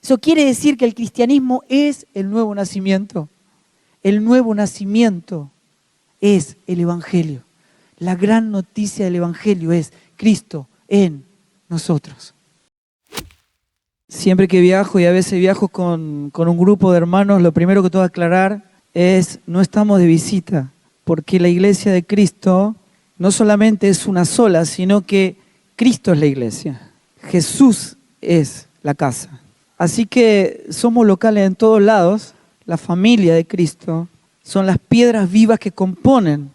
Eso quiere decir que el cristianismo es el nuevo nacimiento. El nuevo nacimiento es el Evangelio. La gran noticia del Evangelio es Cristo en nosotros. Siempre que viajo, y a veces viajo con un grupo de hermanos, lo primero que tengo que aclarar es, no estamos de visita, porque la iglesia de Cristo no solamente es una sola, sino que Cristo es la iglesia. Jesús es la casa. Así que somos locales en todos lados. La familia de Cristo son las piedras vivas que componen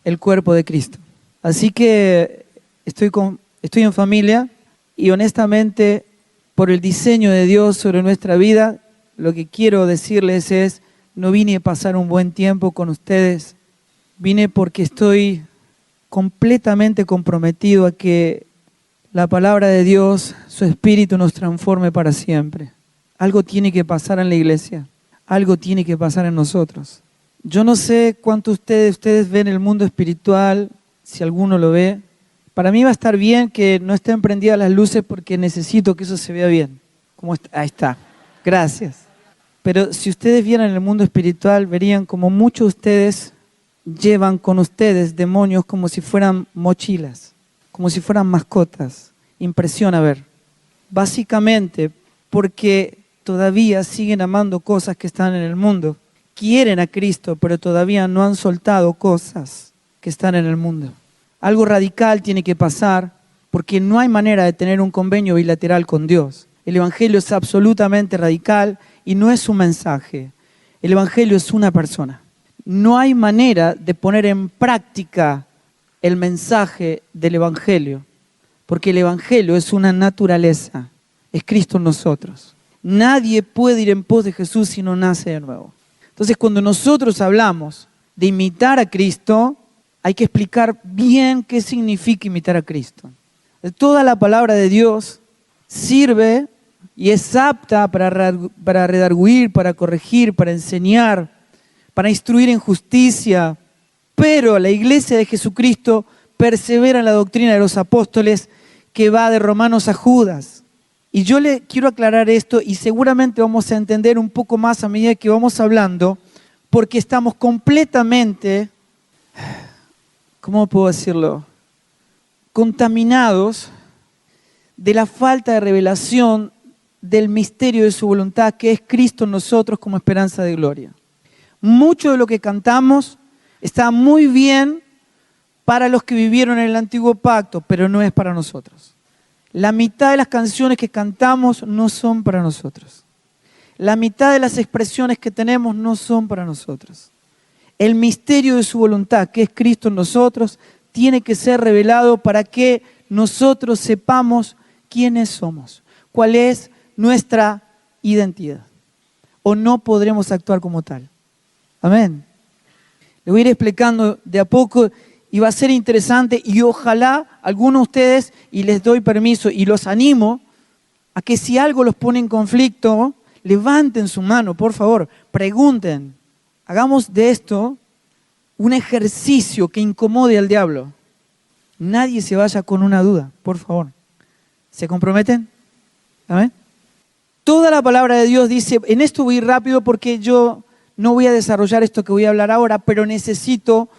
el cuerpo de Cristo. Así que estoy en familia y honestamente, por el diseño de Dios sobre nuestra vida, lo que quiero decirles es, no vine a pasar un buen tiempo con ustedes, vine porque estoy completamente comprometido a que la palabra de Dios, su Espíritu nos transforme para siempre. Algo tiene que pasar en la iglesia, algo tiene que pasar en nosotros. Yo no sé cuántos de ustedes ven el mundo espiritual, si alguno lo ve. Para mí va a estar bien que no estén prendidas las luces porque necesito que eso se vea bien. Ahí está, gracias. Pero si ustedes vieran el mundo espiritual, verían como muchos de ustedes llevan con ustedes demonios como si fueran mochilas, como si fueran mascotas. Impresiona ver. Básicamente porque todavía siguen amando cosas que están en el mundo. Quieren a Cristo, pero todavía no han soltado cosas que están en el mundo. Algo radical tiene que pasar porque no hay manera de tener un convenio bilateral con Dios. El Evangelio es absolutamente radical y no es un mensaje. El Evangelio es una persona. No hay manera de poner en práctica el mensaje del Evangelio, porque el Evangelio es una naturaleza, es Cristo en nosotros. Nadie puede ir en pos de Jesús si no nace de nuevo. Entonces, cuando nosotros hablamos de imitar a Cristo, hay que explicar bien qué significa imitar a Cristo. Toda la palabra de Dios sirve y es apta para redarguir, para corregir, para enseñar, para instruir en justicia. Pero la iglesia de Jesucristo persevera en la doctrina de los apóstoles que va de Romanos a Judas. Y yo le quiero aclarar esto y seguramente vamos a entender un poco más a medida que vamos hablando, porque estamos completamente, ¿cómo puedo decirlo?, contaminados de la falta de revelación del misterio de su voluntad, que es Cristo en nosotros como esperanza de gloria. Mucho de lo que cantamos está muy bien para los que vivieron en el antiguo pacto, pero no es para nosotros. La mitad de las canciones que cantamos no son para nosotros. La mitad de las expresiones que tenemos no son para nosotros. El misterio de su voluntad, que es Cristo en nosotros, tiene que ser revelado para que nosotros sepamos quiénes somos, cuál es nuestra identidad. O no podremos actuar como tal. Amén. Le voy a ir explicando de a poco y va a ser interesante y ojalá algunos de ustedes, y les doy permiso y los animo a que si algo los pone en conflicto, levanten su mano, por favor, pregunten. Hagamos de esto un ejercicio que incomode al diablo. Nadie se vaya con una duda, por favor. ¿Se comprometen? ¿Amén? Toda la palabra de Dios dice, en esto voy a ir rápido porque yo no voy a desarrollar esto que voy a hablar ahora, pero necesito,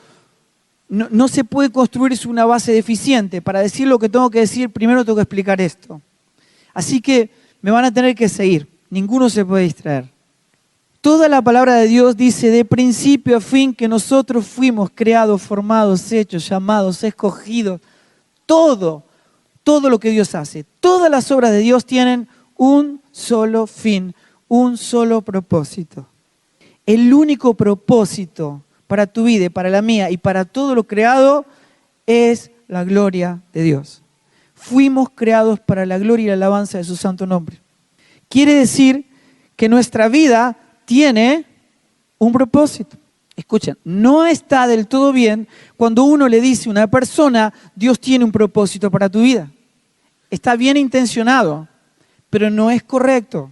no se puede construir una base deficiente. Para decir lo que tengo que decir, primero tengo que explicar esto. Así que me van a tener que seguir, ninguno se puede distraer. Toda la palabra de Dios dice de principio a fin que nosotros fuimos creados, formados, hechos, llamados, escogidos. Todo lo que Dios hace, todas las obras de Dios tienen un solo fin, un solo propósito. El único propósito para tu vida y para la mía y para todo lo creado es la gloria de Dios. Fuimos creados para la gloria y la alabanza de su santo nombre. Quiere decir que nuestra vida tiene un propósito. Escuchen, no está del todo bien cuando uno le dice a una persona, Dios tiene un propósito para tu vida. Está bien intencionado, pero no es correcto.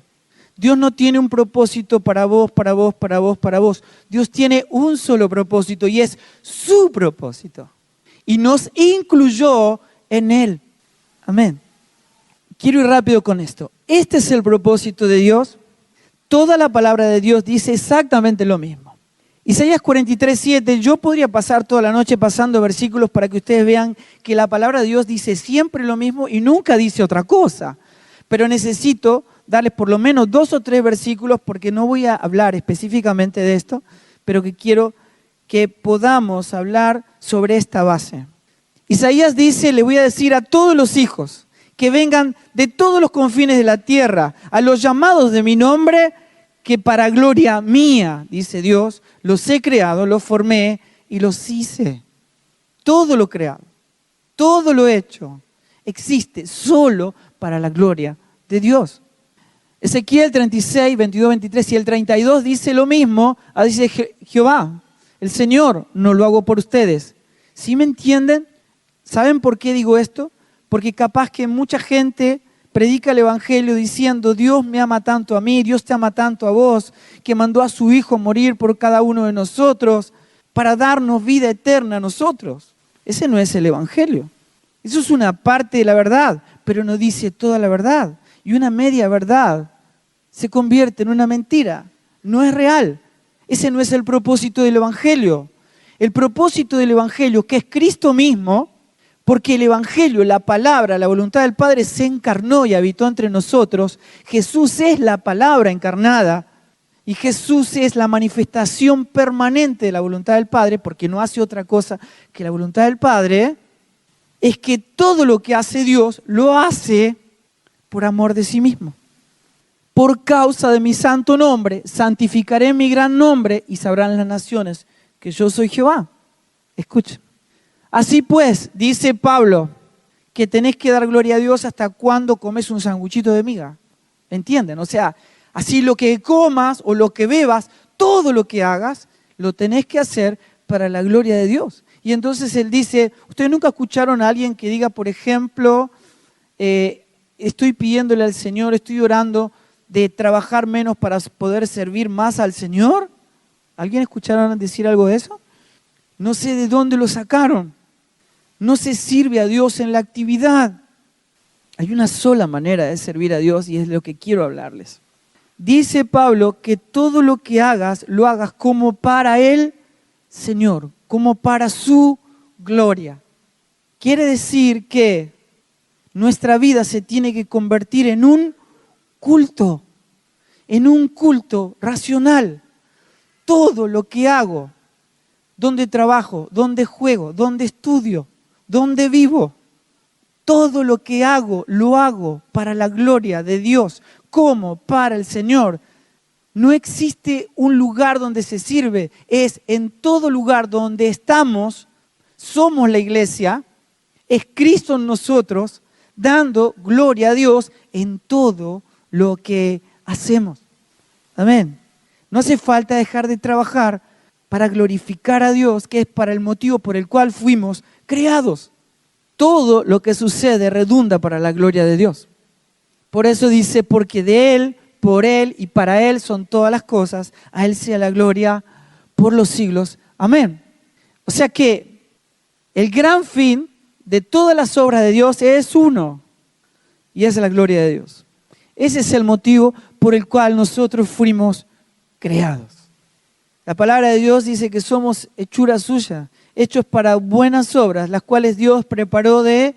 Dios no tiene un propósito para vos, para vos, para vos, para vos. Dios tiene un solo propósito y es su propósito. Y nos incluyó en Él. Amén. quiero ir rápido con esto. Este es el propósito de Dios. Toda la palabra de Dios dice exactamente lo mismo. Isaías 43:7, yo podría pasar toda la noche pasando versículos para que ustedes vean que la palabra de Dios dice siempre lo mismo y nunca dice otra cosa. Pero necesito darles por lo menos 2 o 3 versículos porque no voy a hablar específicamente de esto, pero que quiero que podamos hablar sobre esta base. Isaías dice, le voy a decir a todos los hijos que vengan de todos los confines de la tierra, a los llamados de mi nombre, que para gloria mía, dice Dios, los he creado, los formé y los hice. Todo lo creado, todo lo hecho, existe solo para la gloria de Dios. Ezequiel 36, 22, 23 y el 32 dice lo mismo, dice Jehová, el Señor, no lo hago por ustedes. ¿Sí me entienden? ¿Saben por qué digo esto? Porque capaz que mucha gente predica el Evangelio diciendo, Dios me ama tanto a mí, Dios te ama tanto a vos, que mandó a su Hijo morir por cada uno de nosotros para darnos vida eterna a nosotros. Ese no es el Evangelio. Eso es una parte de la verdad, pero no dice toda la verdad. Y una media verdad se convierte en una mentira. No es real. Ese no es el propósito del Evangelio. El propósito del Evangelio, que es Cristo mismo, porque el Evangelio, la palabra, la voluntad del Padre se encarnó y habitó entre nosotros. Jesús es la palabra encarnada y Jesús es la manifestación permanente de la voluntad del Padre, porque no hace otra cosa que la voluntad del Padre. Es que todo lo que hace Dios lo hace por amor de sí mismo. Por causa de mi santo nombre, santificaré mi gran nombre y sabrán las naciones que yo soy Jehová. Escuchen. Así pues, dice Pablo, que tenés que dar gloria a Dios hasta cuando comes un sanguchito de miga. ¿Entienden? O sea, así lo que comas o lo que bebas, todo lo que hagas, lo tenés que hacer para la gloria de Dios. Y entonces él dice, ¿ustedes nunca escucharon a alguien que diga, por ejemplo, estoy pidiéndole al Señor, estoy orando de trabajar menos para poder servir más al Señor? ¿Alguien escucharon decir algo de eso? No sé de dónde lo sacaron. No se sirve a Dios en la actividad. Hay una sola manera de servir a Dios y es lo que quiero hablarles. Dice Pablo que todo lo que hagas, lo hagas como para el Señor, como para su gloria. Quiere decir que nuestra vida se tiene que convertir en un culto racional. Todo lo que hago, donde trabajo, donde juego, donde estudio, donde vivo, todo lo que hago, lo hago para la gloria de Dios, como para el Señor. No existe un lugar donde se sirve, es en todo lugar donde estamos, somos la iglesia, es Cristo en nosotros, dando gloria a Dios en todo lo que hacemos. Amén. No hace falta dejar de trabajar para glorificar a Dios, que es para el motivo por el cual fuimos creados. Todo lo que sucede redunda para la gloria de Dios. Por eso dice, porque de Él, por Él y para Él son todas las cosas, a Él sea la gloria por los siglos. Amén. O sea que el gran fin de todas las obras de Dios es uno, y es la gloria de Dios. Ese es el motivo por el cual nosotros fuimos creados. La palabra de Dios dice que somos hechura suya, hechos para buenas obras, las cuales Dios preparó de...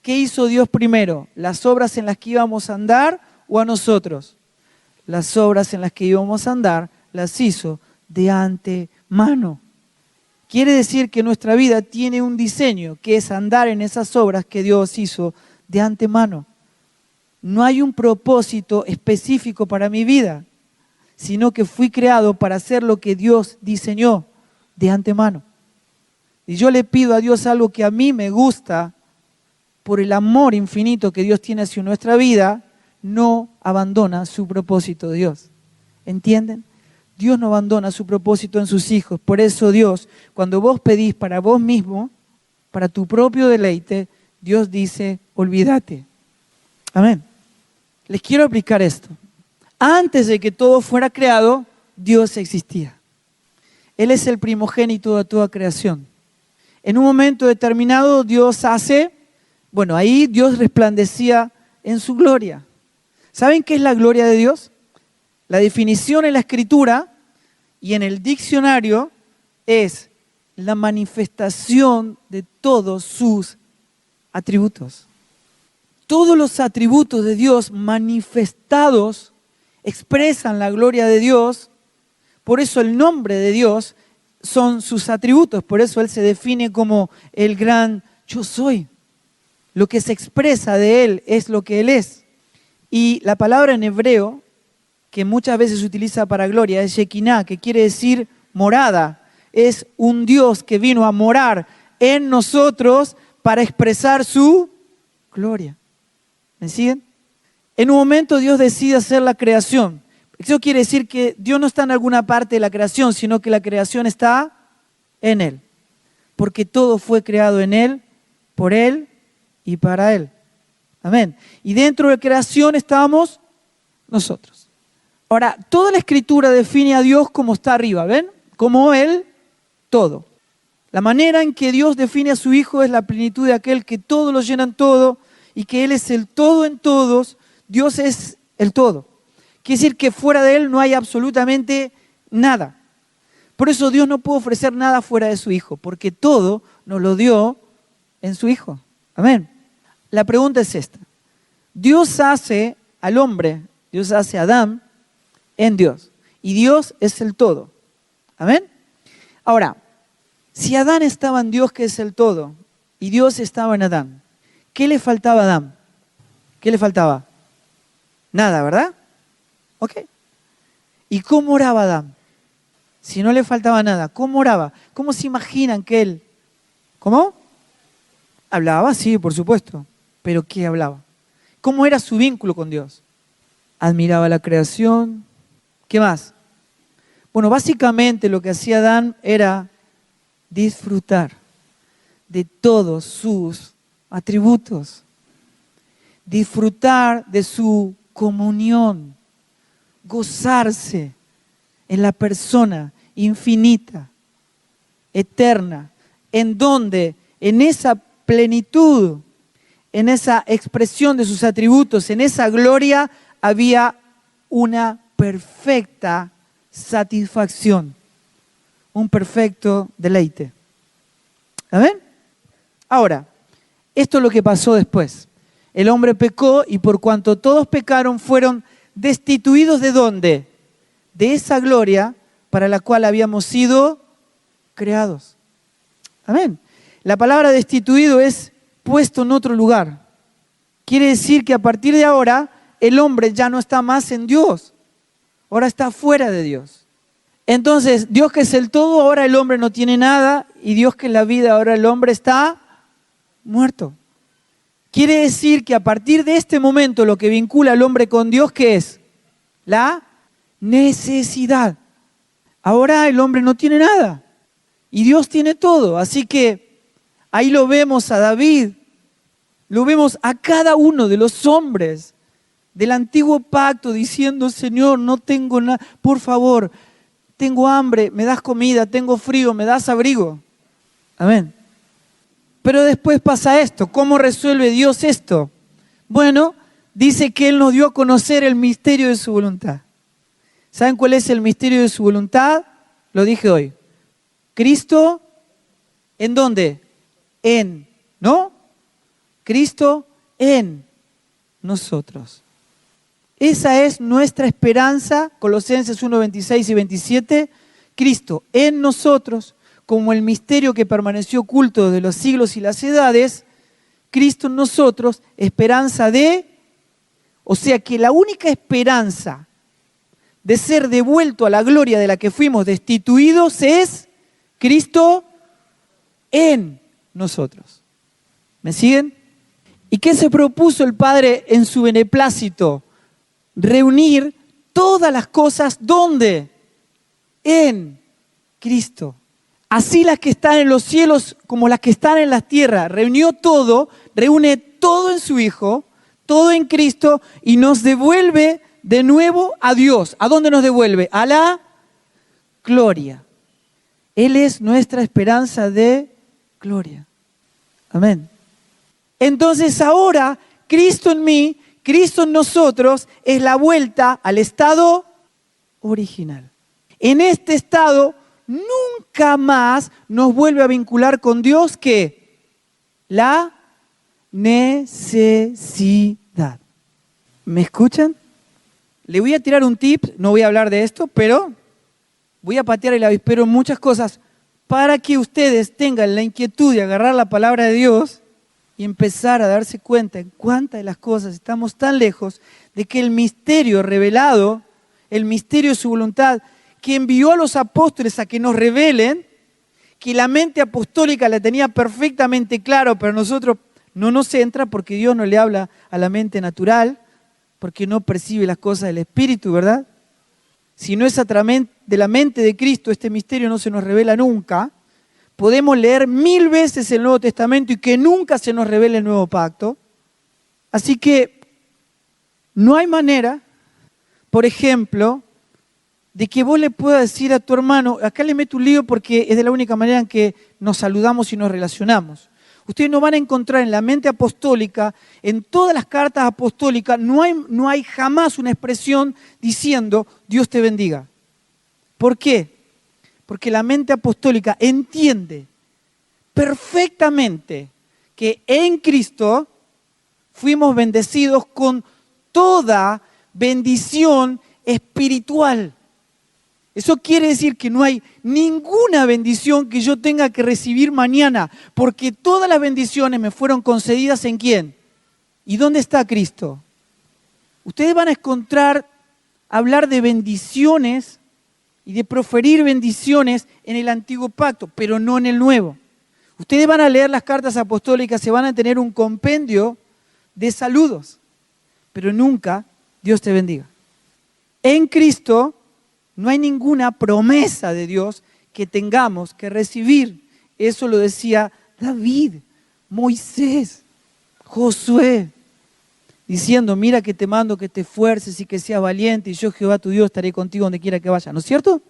¿Qué hizo Dios primero? ¿Las obras en las que íbamos a andar o a nosotros? Las obras en las que íbamos a andar las hizo de antemano. Quiere decir que nuestra vida tiene un diseño, que es andar en esas obras que Dios hizo de antemano. No hay un propósito específico para mi vida, sino que fui creado para hacer lo que Dios diseñó de antemano. Y yo le pido a Dios algo que a mí me gusta, por el amor infinito que Dios tiene hacia nuestra vida, no abandona su propósito de Dios. ¿Entienden? Dios no abandona su propósito en sus hijos. Por eso Dios, cuando vos pedís para vos mismo, para tu propio deleite, Dios dice, olvídate. Amén. Les quiero aplicar esto. Antes de que todo fuera creado, Dios existía. Él es el primogénito de toda creación. En un momento determinado Dios hace, ahí Dios resplandecía en su gloria. ¿Saben qué es la gloria de Dios? La definición en la Escritura y en el diccionario es la manifestación de todos sus atributos. Todos los atributos de Dios manifestados expresan la gloria de Dios. Por eso el nombre de Dios son sus atributos. Por eso Él se define como el gran yo soy. Lo que se expresa de Él es lo que Él es. Y la palabra en hebreo, que muchas veces se utiliza para gloria, es Shekinah, que quiere decir morada. Es un Dios que vino a morar en nosotros para expresar su gloria. ¿Me siguen? En un momento Dios decide hacer la creación. Eso quiere decir que Dios no está en alguna parte de la creación, sino que la creación está en Él. Porque todo fue creado en Él, por Él y para Él. Amén. Y dentro de la creación estamos nosotros. Ahora, toda la Escritura define a Dios como está arriba, ¿ven? Como Él, todo. La manera en que Dios define a su Hijo es la plenitud de aquel que todo lo llena en todo y que Él es el todo en todos. Dios es el todo. Quiere decir que fuera de Él no hay absolutamente nada. Por eso Dios no puede ofrecer nada fuera de su Hijo, porque todo nos lo dio en su Hijo. Amén. La pregunta es esta. Dios hace al hombre, Dios hace a Adán en Dios. Y Dios es el todo. Amén. Ahora, si Adán estaba en Dios, que es el todo, y Dios estaba en Adán, ¿qué le faltaba a Adán? ¿Qué le faltaba? Nada, ¿verdad? Ok. ¿Y cómo oraba Adán? Si no le faltaba nada, ¿cómo oraba? ¿Cómo se imaginan que él? ¿Cómo? Hablaba, sí, por supuesto. ¿Pero qué hablaba? ¿Cómo era su vínculo con Dios? Admiraba la creación. ¿Qué más? Bueno, básicamente lo que hacía Adán era disfrutar de todos sus atributos. Disfrutar de su comunión. Gozarse en la persona infinita, eterna, en donde en esa plenitud, en esa expresión de sus atributos, en esa gloria, había una perfecta satisfacción, un perfecto deleite. ¿Amén? Ahora, esto es lo que pasó después. El hombre pecó y por cuanto todos pecaron fueron destituidos ¿de dónde? De esa gloria para la cual habíamos sido creados. Amén. La palabra destituido es puesto en otro lugar. Quiere decir que a partir de ahora el hombre ya no está más en Dios. Ahora está fuera de Dios. Entonces, Dios que es el todo, ahora el hombre no tiene nada. Y Dios que es la vida, ahora el hombre está muerto. Quiere decir que a partir de este momento lo que vincula al hombre con Dios, ¿qué es? La necesidad. Ahora el hombre no tiene nada y Dios tiene todo. Así que ahí lo vemos a David, lo vemos a cada uno de los hombres del antiguo pacto diciendo: Señor, no tengo nada, por favor, tengo hambre, me das comida, tengo frío, me das abrigo. Amén. Pero después pasa esto. ¿Cómo resuelve Dios esto? Bueno, dice que Él nos dio a conocer el misterio de su voluntad. ¿Saben cuál es el misterio de su voluntad? Lo dije hoy. Cristo, ¿en dónde? En, ¿no? Cristo en nosotros. Esa es nuestra esperanza, Colosenses 1, 26 y 27. Cristo en nosotros, como el misterio que permaneció oculto desde los siglos y las edades. Cristo en nosotros, esperanza de... O sea que la única esperanza de ser devuelto a la gloria de la que fuimos destituidos es Cristo en nosotros. ¿Me siguen? ¿Y qué se propuso el Padre en su beneplácito? Reunir todas las cosas, ¿dónde? En Cristo. Así las que están en los cielos como las que están en la tierra. Reunió todo, reúne todo en su Hijo, todo en Cristo y nos devuelve de nuevo a Dios. ¿A dónde nos devuelve? A la gloria. Él es nuestra esperanza de gloria. Amén. Entonces ahora, Cristo en mí, Cristo en nosotros es la vuelta al estado original. En este estado nunca más nos vuelve a vincular con Dios que la necesidad. ¿Me escuchan? Le voy a tirar un tip, no voy a hablar de esto, pero voy a patear el avispero en muchas cosas para que ustedes tengan la inquietud de agarrar la palabra de Dios y empezar a darse cuenta en cuántas de las cosas estamos tan lejos de que el misterio revelado, el misterio de su voluntad, que envió a los apóstoles a que nos revelen, que la mente apostólica la tenía perfectamente claro, pero a nosotros no nos entra porque Dios no le habla a la mente natural, porque no percibe las cosas del Espíritu, ¿verdad? Si no es a través de la mente de Cristo, este misterio no se nos revela nunca. Podemos leer 1000 veces el Nuevo Testamento y que nunca se nos revele el Nuevo Pacto. Así que no hay manera, por ejemplo, de que vos le puedas decir a tu hermano, acá le meto un lío porque es de la única manera en que nos saludamos y nos relacionamos. Ustedes no van a encontrar en la mente apostólica, en todas las cartas apostólicas, no hay jamás una expresión diciendo Dios te bendiga. ¿Por qué? Porque la mente apostólica entiende perfectamente que en Cristo fuimos bendecidos con toda bendición espiritual. Eso quiere decir que no hay ninguna bendición que yo tenga que recibir mañana, porque todas las bendiciones me fueron concedidas ¿en quién? ¿Y dónde está Cristo? Ustedes van a hablar de bendiciones y de proferir bendiciones en el antiguo pacto, pero no en el nuevo. Ustedes van a leer las cartas apostólicas, se van a tener un compendio de saludos, pero nunca Dios te bendiga. En Cristo no hay ninguna promesa de Dios que tengamos que recibir. Eso lo decía David, Moisés, Josué, diciendo, mira que te mando que te esfuerces y que seas valiente y yo Jehová tu Dios estaré contigo donde quiera que vayas, ¿no es cierto?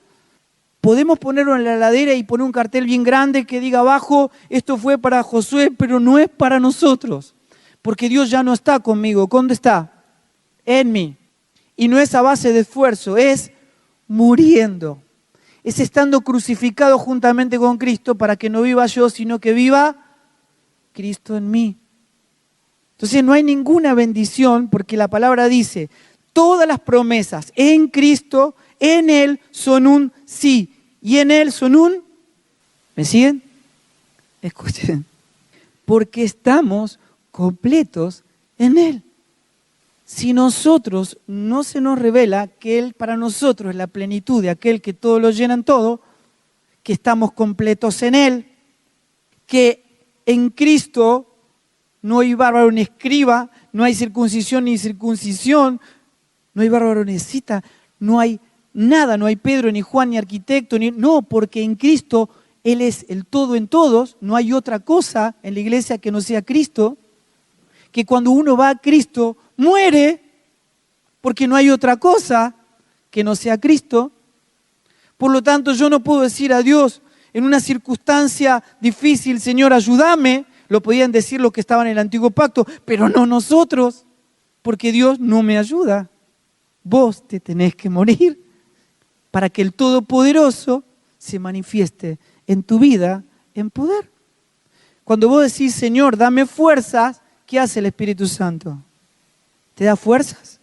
Podemos ponerlo en la heladera y poner un cartel bien grande que diga abajo, esto fue para Josué, pero no es para nosotros, porque Dios ya no está conmigo. ¿Dónde está? En mí. Y no es a base de esfuerzo, es muriendo. Es estando crucificado juntamente con Cristo para que no viva yo, sino que viva Cristo en mí. Entonces no hay ninguna bendición porque la palabra dice, todas las promesas en Cristo, en Él son un sí y en Él son un... ¿Me siguen? Escuchen. Porque estamos completos en Él. Si nosotros no se nos revela que Él para nosotros es la plenitud de aquel que todo lo llena en todo, que estamos completos en Él, que en Cristo no hay bárbaro ni escriba, no hay circuncisión ni circuncisión, no hay bárbaro ni escita, no hay nada, no hay Pedro ni Juan ni arquitecto, no, porque en Cristo Él es el todo en todos, no hay otra cosa en la iglesia que no sea Cristo, que cuando uno va a Cristo muere, porque no hay otra cosa que no sea Cristo. Por lo tanto, yo no puedo decir a Dios en una circunstancia difícil, Señor, ayúdame. Lo podían decir los que estaban en el antiguo pacto, pero no nosotros, porque Dios no me ayuda. Vos te tenés que morir para que el Todopoderoso se manifieste en tu vida en poder. Cuando vos decís, Señor, dame fuerzas, ¿qué hace el Espíritu Santo? ¿Te da fuerzas?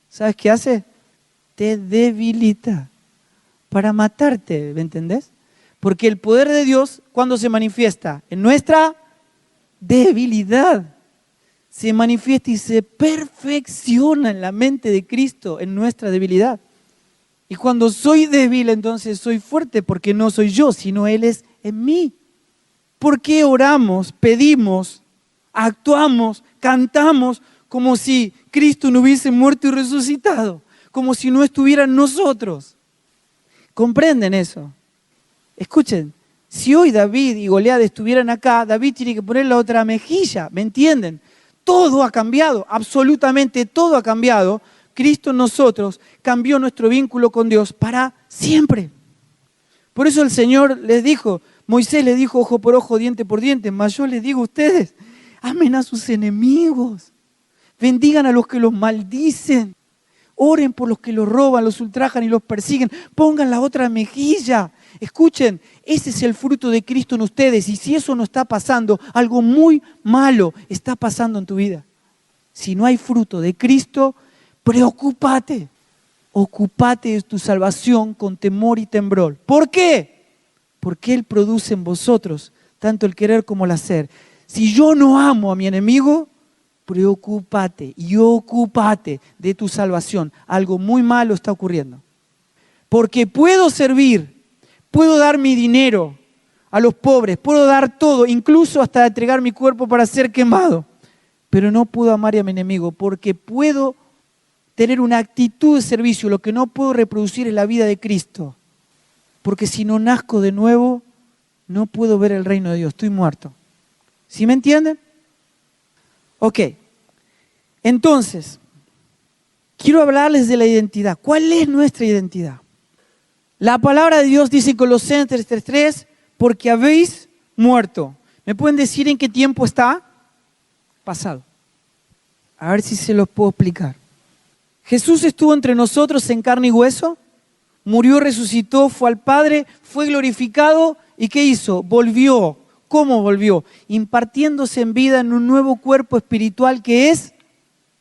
¿Sabes qué hace? Te debilita para matarte, ¿me entendés? Porque el poder de Dios, ¿cuándo se manifiesta? En nuestra debilidad. Se manifiesta y se perfecciona en la mente de Cristo, en nuestra debilidad. Y cuando soy débil, entonces soy fuerte, porque no soy yo, sino Él es en mí. ¿Por qué oramos, pedimos, actuamos, cantamos como si Cristo no hubiese muerto y resucitado? Como si no estuviera en nosotros. ¿Comprenden eso? Escuchen, si hoy David y Goliat estuvieran acá, David tiene que poner la otra mejilla, ¿me entienden? Todo ha cambiado, absolutamente todo ha cambiado. Cristo en nosotros cambió nuestro vínculo con Dios para siempre. Por eso el Señor les dijo, Moisés les dijo ojo por ojo, diente por diente, mas yo les digo a ustedes, amen a sus enemigos, bendigan a los que los maldicen, oren por los que los roban, los ultrajan y los persiguen, pongan la otra mejilla. Escuchen, ese es el fruto de Cristo en ustedes, y si eso no está pasando, algo muy malo está pasando en tu vida. Si no hay fruto de Cristo, preocúpate. Ocúpate de tu salvación con temor y temblor. ¿Por qué? Porque Él produce en vosotros tanto el querer como el hacer. Si yo no amo a mi enemigo, preocúpate y ocúpate de tu salvación. Algo muy malo está ocurriendo. Porque puedo servir, puedo dar mi dinero a los pobres, puedo dar todo, incluso hasta entregar mi cuerpo para ser quemado. Pero no puedo amar a mi enemigo porque puedo tener una actitud de servicio. Lo que no puedo reproducir es la vida de Cristo. Porque si no nazco de nuevo, no puedo ver el reino de Dios. Estoy muerto. ¿Sí me entienden? Ok. Entonces, quiero hablarles de la identidad. ¿Cuál es nuestra identidad? La palabra de Dios dice en Colosenses 3:3, porque habéis muerto. ¿Me pueden decir en qué tiempo está? Pasado. A ver si se los puedo explicar. Jesús estuvo entre nosotros en carne y hueso, murió, resucitó, fue al Padre, fue glorificado, ¿y qué hizo? Volvió. ¿Cómo volvió? Impartiéndose en vida en un nuevo cuerpo espiritual que es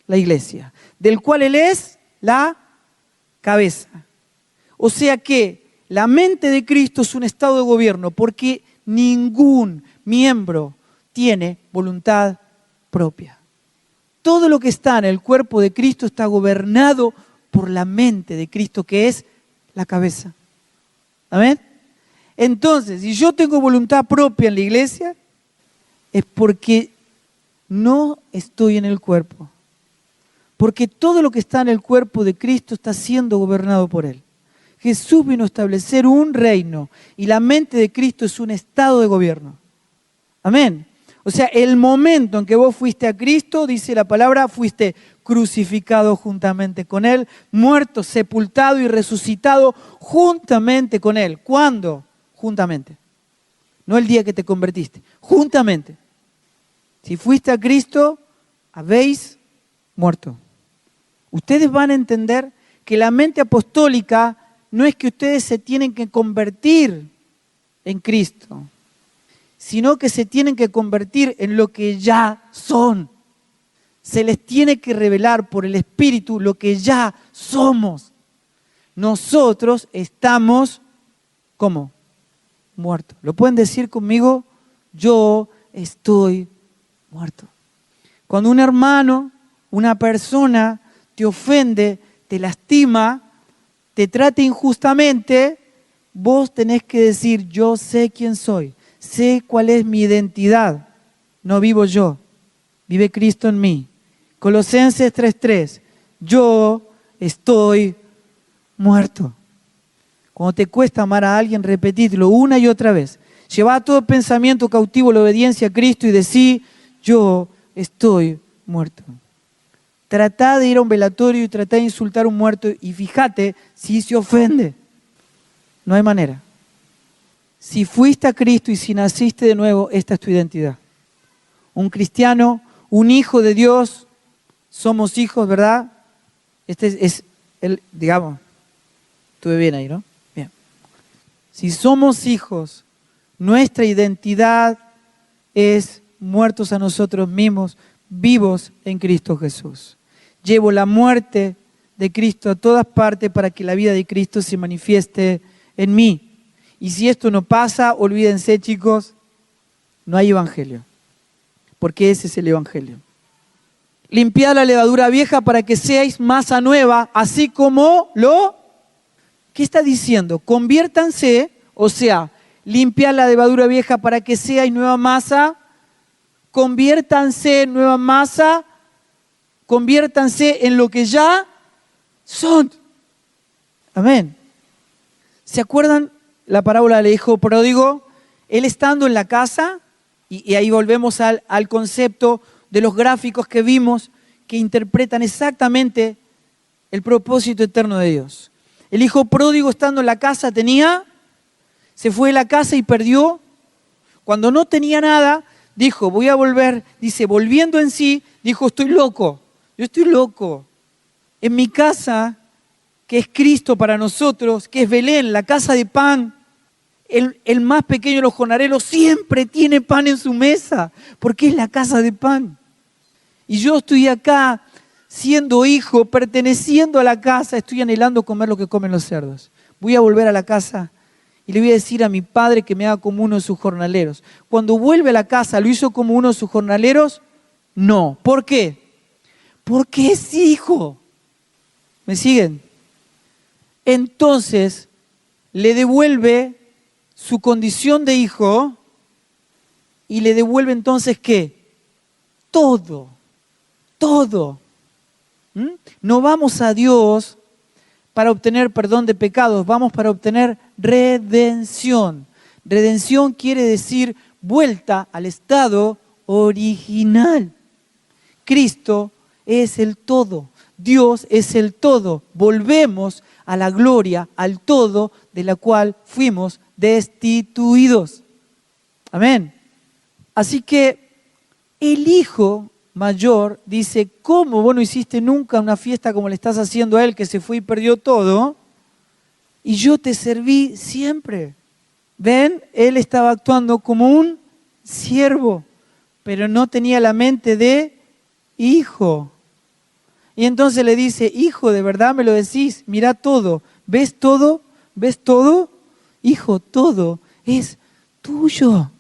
la iglesia, del cual Él es la cabeza. O sea que la mente de Cristo es un estado de gobierno, porque ningún miembro tiene voluntad propia. Todo lo que está en el cuerpo de Cristo está gobernado por la mente de Cristo, que es la cabeza. ¿Amén? Entonces, si yo tengo voluntad propia en la iglesia, es porque no estoy en el cuerpo. Porque todo lo que está en el cuerpo de Cristo está siendo gobernado por Él. Jesús vino a establecer un reino y la mente de Cristo es un estado de gobierno. Amén. O sea, el momento en que vos fuiste a Cristo, dice la palabra, fuiste crucificado juntamente con Él, muerto, sepultado y resucitado juntamente con Él. ¿Cuándo? Juntamente. No el día que te convertiste, juntamente. Si fuiste a Cristo, habéis muerto. Ustedes van a entender que la mente apostólica no es que ustedes se tienen que convertir en Cristo, sino que se tienen que convertir en lo que ya son. Se les tiene que revelar por el Espíritu lo que ya somos. Nosotros estamos, ¿cómo? Muertos. ¿Lo pueden decir conmigo? Yo estoy muerto. Cuando un hermano, una persona te ofende, te lastima, te trata injustamente, vos tenés que decir, yo sé quién soy. Sé cuál es mi identidad. No vivo yo, vive Cristo en mí. Colosenses 3:3, yo estoy muerto. Cuando te cuesta amar a alguien, repetidlo una y otra vez. Lleva todo pensamiento cautivo a la obediencia a Cristo y decí, yo estoy muerto. Tratá de ir a un velatorio y tratá de insultar a un muerto y fíjate si se ofende. No hay manera. Si fuiste a Cristo y si naciste de nuevo, esta es tu identidad. Un cristiano, un hijo de Dios, somos hijos, ¿verdad? Este es el, digamos, estuve bien ahí, ¿no? Bien. Si somos hijos, nuestra identidad es muertos a nosotros mismos, vivos en Cristo Jesús. Llevo la muerte de Cristo a todas partes para que la vida de Cristo se manifieste en mí. Y si esto no pasa, olvídense, chicos, no hay evangelio. Porque ese es el evangelio. Limpiad la levadura vieja para que seáis masa nueva, así como lo... ¿Qué está diciendo? Conviértanse, o sea, limpiad la levadura vieja para que seáis nueva masa, conviértanse en nueva masa, conviértanse en lo que ya son. Amén. ¿Se acuerdan la parábola del hijo pródigo? Él estando en la casa, y ahí volvemos al concepto de los gráficos que vimos, que interpretan exactamente el propósito eterno de Dios. El hijo pródigo estando en la casa se fue de la casa y perdió. Cuando no tenía nada, dijo, voy a volver, dice, volviendo en sí, dijo, estoy loco, Yo estoy loco. En mi casa, que es Cristo para nosotros, que es Belén, la casa de pan, el más pequeño de los jornaleros siempre tiene pan en su mesa, porque es la casa de pan. Y yo estoy acá, siendo hijo, perteneciendo a la casa, estoy anhelando comer lo que comen los cerdos. Voy a volver a la casa y le voy a decir a mi padre que me haga como uno de sus jornaleros. Cuando vuelve a la casa, ¿lo hizo como uno de sus jornaleros? No. ¿Por qué? Porque es hijo. ¿Me siguen? Entonces, le devuelve su condición de hijo y le devuelve entonces ¿qué? Todo. Todo. No vamos a Dios para obtener perdón de pecados, vamos para obtener redención. Redención quiere decir vuelta al estado original. Cristo es el todo, Dios es el todo. Volvemos a la gloria, al todo de la cual fuimos destituidos. Amén. Así que el Hijo mayor dice, ¿cómo vos no hiciste nunca una fiesta como le estás haciendo a él que se fue y perdió todo? Y yo te serví siempre. ¿Ven? Él estaba actuando como un siervo, pero no tenía la mente de hijo. Y entonces le dice, hijo, ¿de verdad me lo decís? Mirá todo, ¿ves todo? ¿Ves todo? Hijo, todo es tuyo.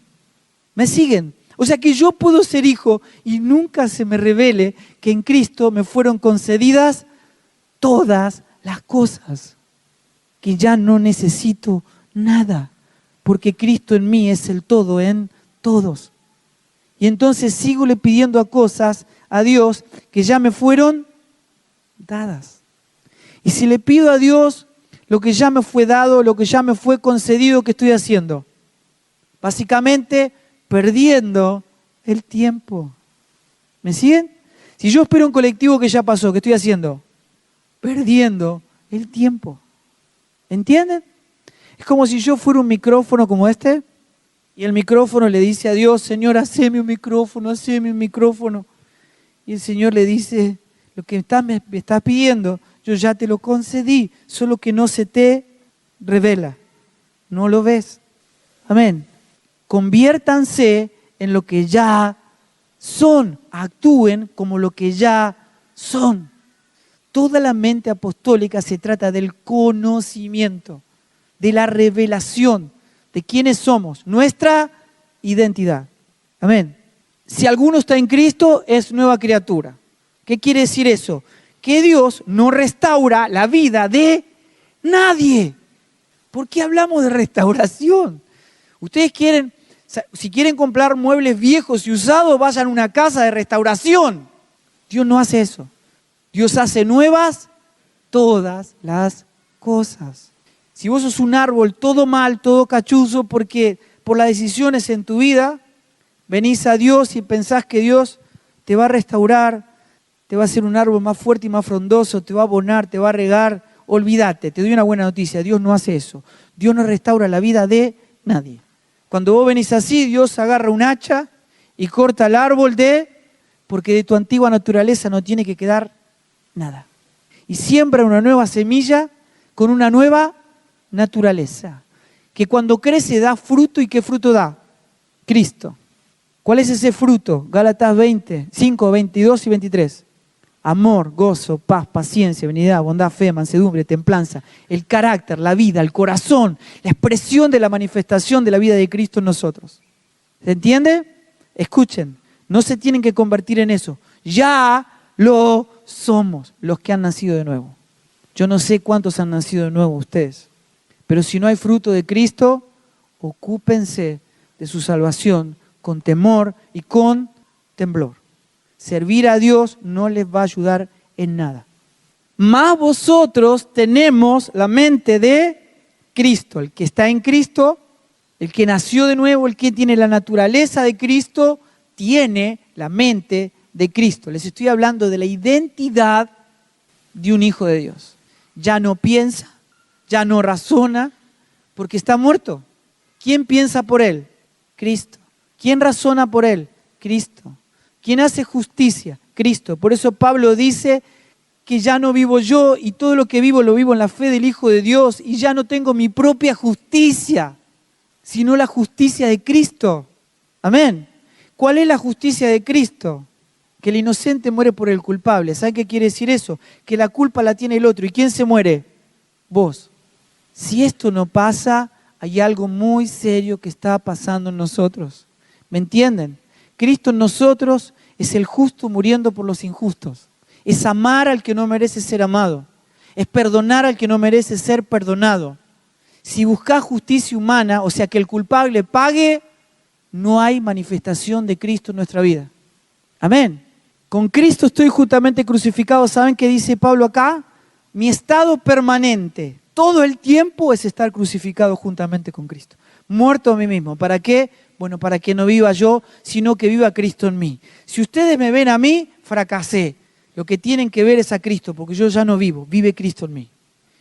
¿Me siguen? O sea que yo puedo ser hijo y nunca se me revele que en Cristo me fueron concedidas todas las cosas, que ya no necesito nada, porque Cristo en mí es el todo en todos. Y entonces sigo le pidiendo a cosas a Dios que ya me fueron dadas. Y si le pido a Dios lo que ya me fue dado, lo que ya me fue concedido, ¿qué estoy haciendo? Básicamente perdiendo el tiempo. ¿Me siguen? Si yo espero un colectivo que ya pasó, ¿qué estoy haciendo? Perdiendo el tiempo. ¿Entienden? Es como si yo fuera un micrófono como este y el micrófono le dice a Dios, Señor, haceme un micrófono, haceme un micrófono. Y el Señor le dice, lo que me estás pidiendo, yo ya te lo concedí, solo que no se te revela. No lo ves. Amén. Conviértanse en lo que ya son, actúen como lo que ya son. Toda la mente apostólica se trata del conocimiento, de la revelación de quiénes somos, nuestra identidad. Amén. Si alguno está en Cristo, es nueva criatura. ¿Qué quiere decir eso? Que Dios no restaura la vida de nadie. ¿Por qué hablamos de restauración? Ustedes quieren, si quieren comprar muebles viejos y usados, vayan a una casa de restauración. Dios no hace eso. Dios hace nuevas todas las cosas. Si vos sos un árbol todo mal, todo cachuzo, porque por las decisiones en tu vida, venís a Dios y pensás que Dios te va a restaurar, te va a hacer un árbol más fuerte y más frondoso, te va a abonar, te va a regar. Olvídate, te doy una buena noticia, Dios no hace eso. Dios no restaura la vida de nadie. Cuando vos venís así, Dios agarra un hacha y corta el árbol porque de tu antigua naturaleza no tiene que quedar nada. Y siembra una nueva semilla con una nueva naturaleza, que cuando crece da fruto. ¿Y qué fruto da? Cristo. ¿Cuál es ese fruto? Gálatas 5, 22 y 23. Amor, gozo, paz, paciencia, benignidad, bondad, fe, mansedumbre, templanza, el carácter, la vida, el corazón, la expresión de la manifestación de la vida de Cristo en nosotros. ¿Se entiende? Escuchen, no se tienen que convertir en eso. Ya lo somos los que han nacido de nuevo. Yo no sé cuántos han nacido de nuevo ustedes, pero si no hay fruto de Cristo, ocúpense de su salvación con temor y con temblor. Servir a Dios no les va a ayudar en nada. Más vosotros tenemos la mente de Cristo. El que está en Cristo, el que nació de nuevo, el que tiene la naturaleza de Cristo, tiene la mente de Cristo. Les estoy hablando de la identidad de un hijo de Dios. Ya no piensa, ya no razona, porque está muerto. ¿Quién piensa por él? Cristo. ¿Quién razona por él? Cristo. ¿Quién hace justicia? Cristo. Por eso Pablo dice que ya no vivo yo y todo lo que vivo lo vivo en la fe del Hijo de Dios y ya no tengo mi propia justicia, sino la justicia de Cristo. Amén. ¿Cuál es la justicia de Cristo? Que el inocente muere por el culpable. ¿Saben qué quiere decir eso? Que la culpa la tiene el otro. ¿Y quién se muere? Vos. Si esto no pasa, hay algo muy serio que está pasando en nosotros. ¿Me entienden? Cristo en nosotros es el justo muriendo por los injustos. Es amar al que no merece ser amado. Es perdonar al que no merece ser perdonado. Si buscás justicia humana, o sea, que el culpable pague, no hay manifestación de Cristo en nuestra vida. Amén. Con Cristo estoy justamente crucificado. ¿Saben qué dice Pablo acá? Mi estado permanente, todo el tiempo, es estar crucificado juntamente con Cristo. Muerto a mí mismo. ¿Para qué? Bueno, para que no viva yo, sino que viva Cristo en mí. Si ustedes me ven a mí, fracasé. Lo que tienen que ver es a Cristo, porque yo ya no vivo, vive Cristo en mí.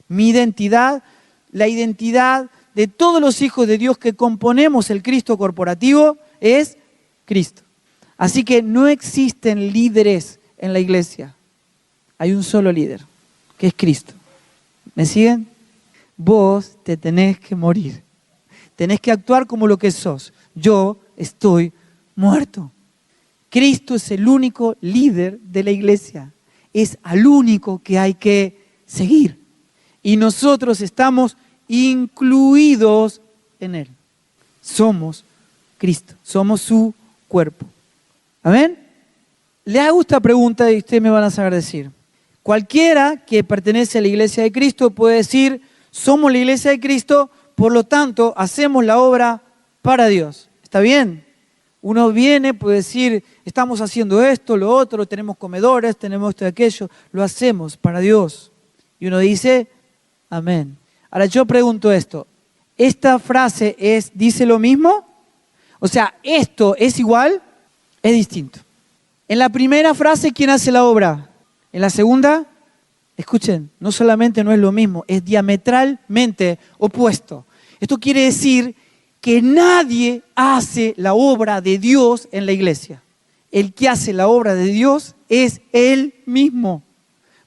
Mi identidad, la identidad de todos los hijos de Dios que componemos el Cristo corporativo es Cristo. Así que no existen líderes en la iglesia. Hay un solo líder, que es Cristo. ¿Me siguen? Vos te tenés que morir. Tenés que actuar como lo que sos. Yo estoy muerto. Cristo es el único líder de la iglesia. Es al único que hay que seguir. Y nosotros estamos incluidos en Él. Somos Cristo. Somos su cuerpo. ¿Amén? Le hago esta pregunta y ustedes me van a saber decir. Cualquiera que pertenece a la iglesia de Cristo puede decir, somos la iglesia de Cristo, por lo tanto, hacemos la obra para Dios. ¿Está bien? Uno viene, puede decir, estamos haciendo esto, lo otro, tenemos comedores, tenemos esto y aquello, lo hacemos para Dios. Y uno dice, amén. Ahora yo pregunto esto, ¿esta frase dice lo mismo? O sea, ¿esto es igual? Es distinto. En la primera frase, ¿quién hace la obra? En la segunda, escuchen, no solamente no es lo mismo, es diametralmente opuesto. Esto quiere decir que nadie hace la obra de Dios en la iglesia. El que hace la obra de Dios es Él mismo.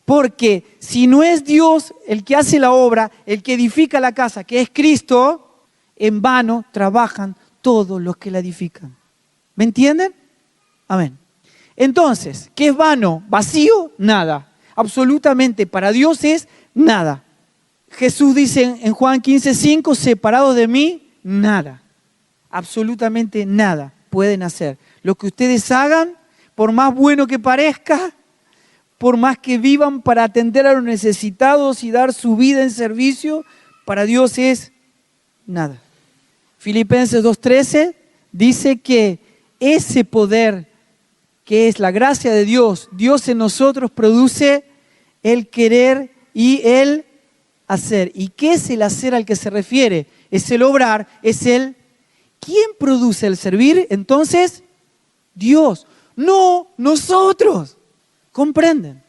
Porque si no es Dios el que hace la obra, el que edifica la casa, que es Cristo, en vano trabajan todos los que la edifican. ¿Me entienden? Amén. Entonces, ¿qué es vano? ¿Vacío? Nada. Absolutamente para Dios es nada. Jesús dice en Juan 15:5, separados de mí, nada. Absolutamente nada pueden hacer. Lo que ustedes hagan, por más bueno que parezca, por más que vivan para atender a los necesitados y dar su vida en servicio, para Dios es nada. Filipenses 2:13 dice que ese poder que es la gracia de Dios, Dios en nosotros produce el querer y el hacer. ¿Y qué es el hacer al que se refiere? Es el obrar, es el... ¿Quién produce el servir? Entonces, Dios, no nosotros. ¿Comprenden?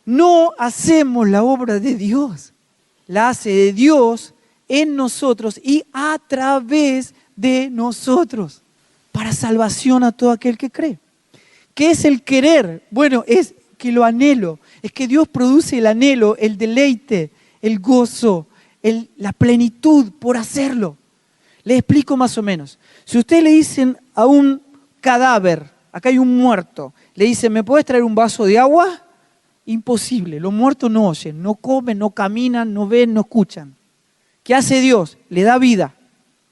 No hacemos la obra de Dios, la hace de Dios en nosotros y a través de nosotros, para salvación a todo aquel que cree. ¿Qué es el querer? Bueno, es que lo anhelo, es que Dios produce el anhelo, el deleite, el gozo, la plenitud por hacerlo. Les explico más o menos. Si ustedes le dicen a un cadáver, acá hay un muerto, le dicen, ¿me puedes traer un vaso de agua? Imposible, los muertos no oyen, no comen, no caminan, no ven, no escuchan. ¿Qué hace Dios? Le da vida.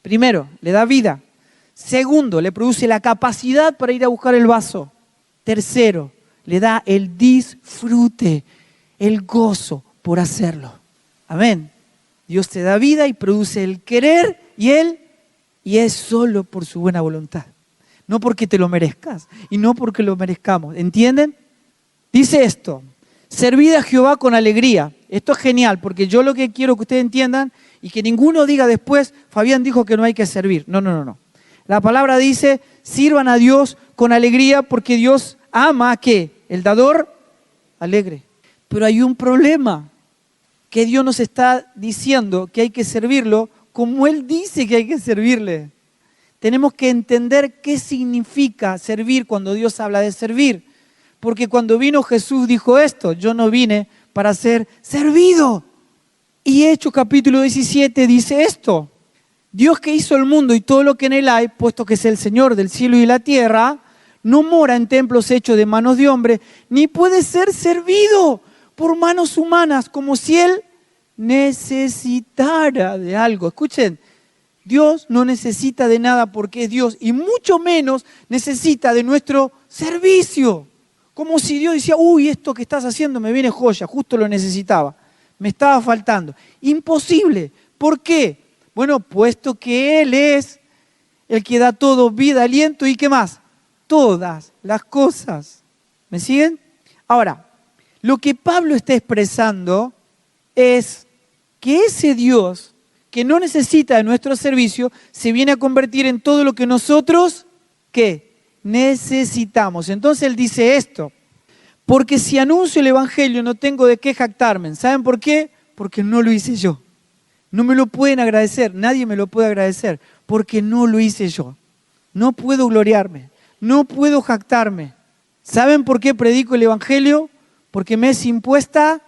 Primero, le da vida. Segundo, le produce la capacidad para ir a buscar el vaso. Tercero, le da el disfrute, el gozo por hacerlo. Amén. Dios te da vida y produce el querer y es solo por su buena voluntad. No porque te lo merezcas y no porque lo merezcamos. ¿Entienden? Dice esto, servid a Jehová con alegría. Esto es genial porque yo lo que quiero que ustedes entiendan y que ninguno diga después, Fabián dijo que no hay que servir. No. La palabra dice, sirvan a Dios con alegría porque Dios ama ¿a qué? El dador alegre. Pero hay un problema, que Dios nos está diciendo que hay que servirlo como Él dice que hay que servirle. Tenemos que entender qué significa servir cuando Dios habla de servir. Porque cuando vino Jesús dijo esto: yo no vine para ser servido. Y Hechos capítulo 17 dice esto: Dios que hizo el mundo y todo lo que en él hay, puesto que es el Señor del cielo y la tierra, no mora en templos hechos de manos de hombre, ni puede ser servido por manos humanas, como si él necesitara de algo. Escuchen, Dios no necesita de nada porque es Dios, y mucho menos necesita de nuestro servicio. Como si Dios decía: uy, esto que estás haciendo me viene joya, justo lo necesitaba, me estaba faltando. Imposible. ¿Por qué? Bueno, puesto que Él es el que da todo, vida, aliento y ¿qué más? Todas las cosas. ¿Me siguen? Ahora, lo que Pablo está expresando es que ese Dios que no necesita de nuestro servicio se viene a convertir en todo lo que nosotros, ¿qué? Necesitamos. Entonces él dice esto: porque si anuncio el evangelio no tengo de qué jactarme. ¿Saben por qué? Porque no lo hice yo. No me lo pueden agradecer, nadie me lo puede agradecer, porque no lo hice yo. No puedo gloriarme, no puedo jactarme. ¿Saben por qué predico el evangelio? Porque me es impuesta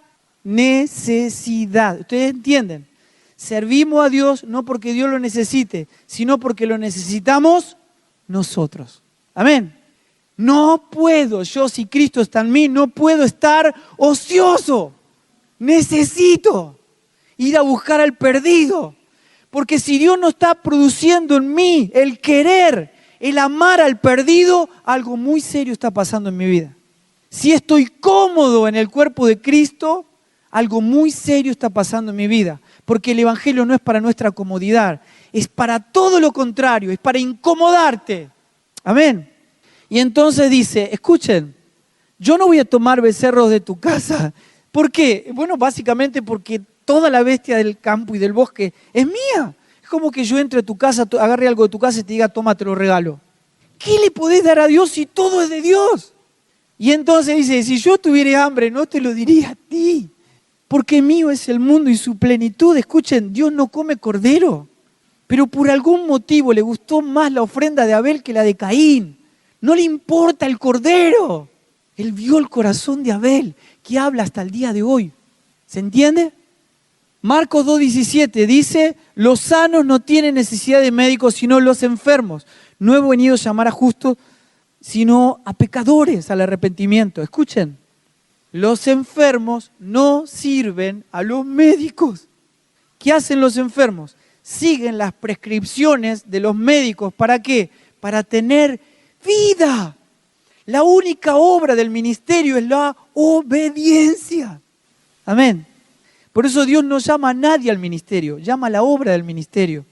necesidad. ¿Ustedes entienden? Servimos a Dios no porque Dios lo necesite, sino porque lo necesitamos nosotros. Amén. No puedo, yo si Cristo está en mí, no puedo estar ocioso. Necesito ir a buscar al perdido. Porque si Dios no está produciendo en mí el querer, el amar al perdido, algo muy serio está pasando en mi vida. Si estoy cómodo en el cuerpo de Cristo, algo muy serio está pasando en mi vida. Porque el evangelio no es para nuestra comodidad, es para todo lo contrario, es para incomodarte. Amén. Y entonces dice, escuchen, yo no voy a tomar becerros de tu casa. ¿Por qué? Bueno, básicamente porque toda la bestia del campo y del bosque es mía. Es como que yo entre a tu casa, agarre algo de tu casa y te diga: toma, te lo regalo. ¿Qué le podés dar a Dios si todo es de Dios? Y entonces dice: si yo tuviera hambre, no te lo diría a ti, porque mío es el mundo y su plenitud. Escuchen, Dios no come cordero, pero por algún motivo le gustó más la ofrenda de Abel que la de Caín. No le importa el cordero. Él vio el corazón de Abel, que habla hasta el día de hoy. ¿Se entiende? Marcos 2:17 dice: los sanos no tienen necesidad de médicos, sino los enfermos. No he venido a llamar a justos, sino a pecadores al arrepentimiento. Escuchen, los enfermos no sirven a los médicos. ¿Qué hacen los enfermos? Siguen las prescripciones de los médicos. ¿Para qué? Para tener vida. La única obra del ministerio es la obediencia. Amén. Por eso Dios no llama a nadie al ministerio, llama a la obra del ministerio.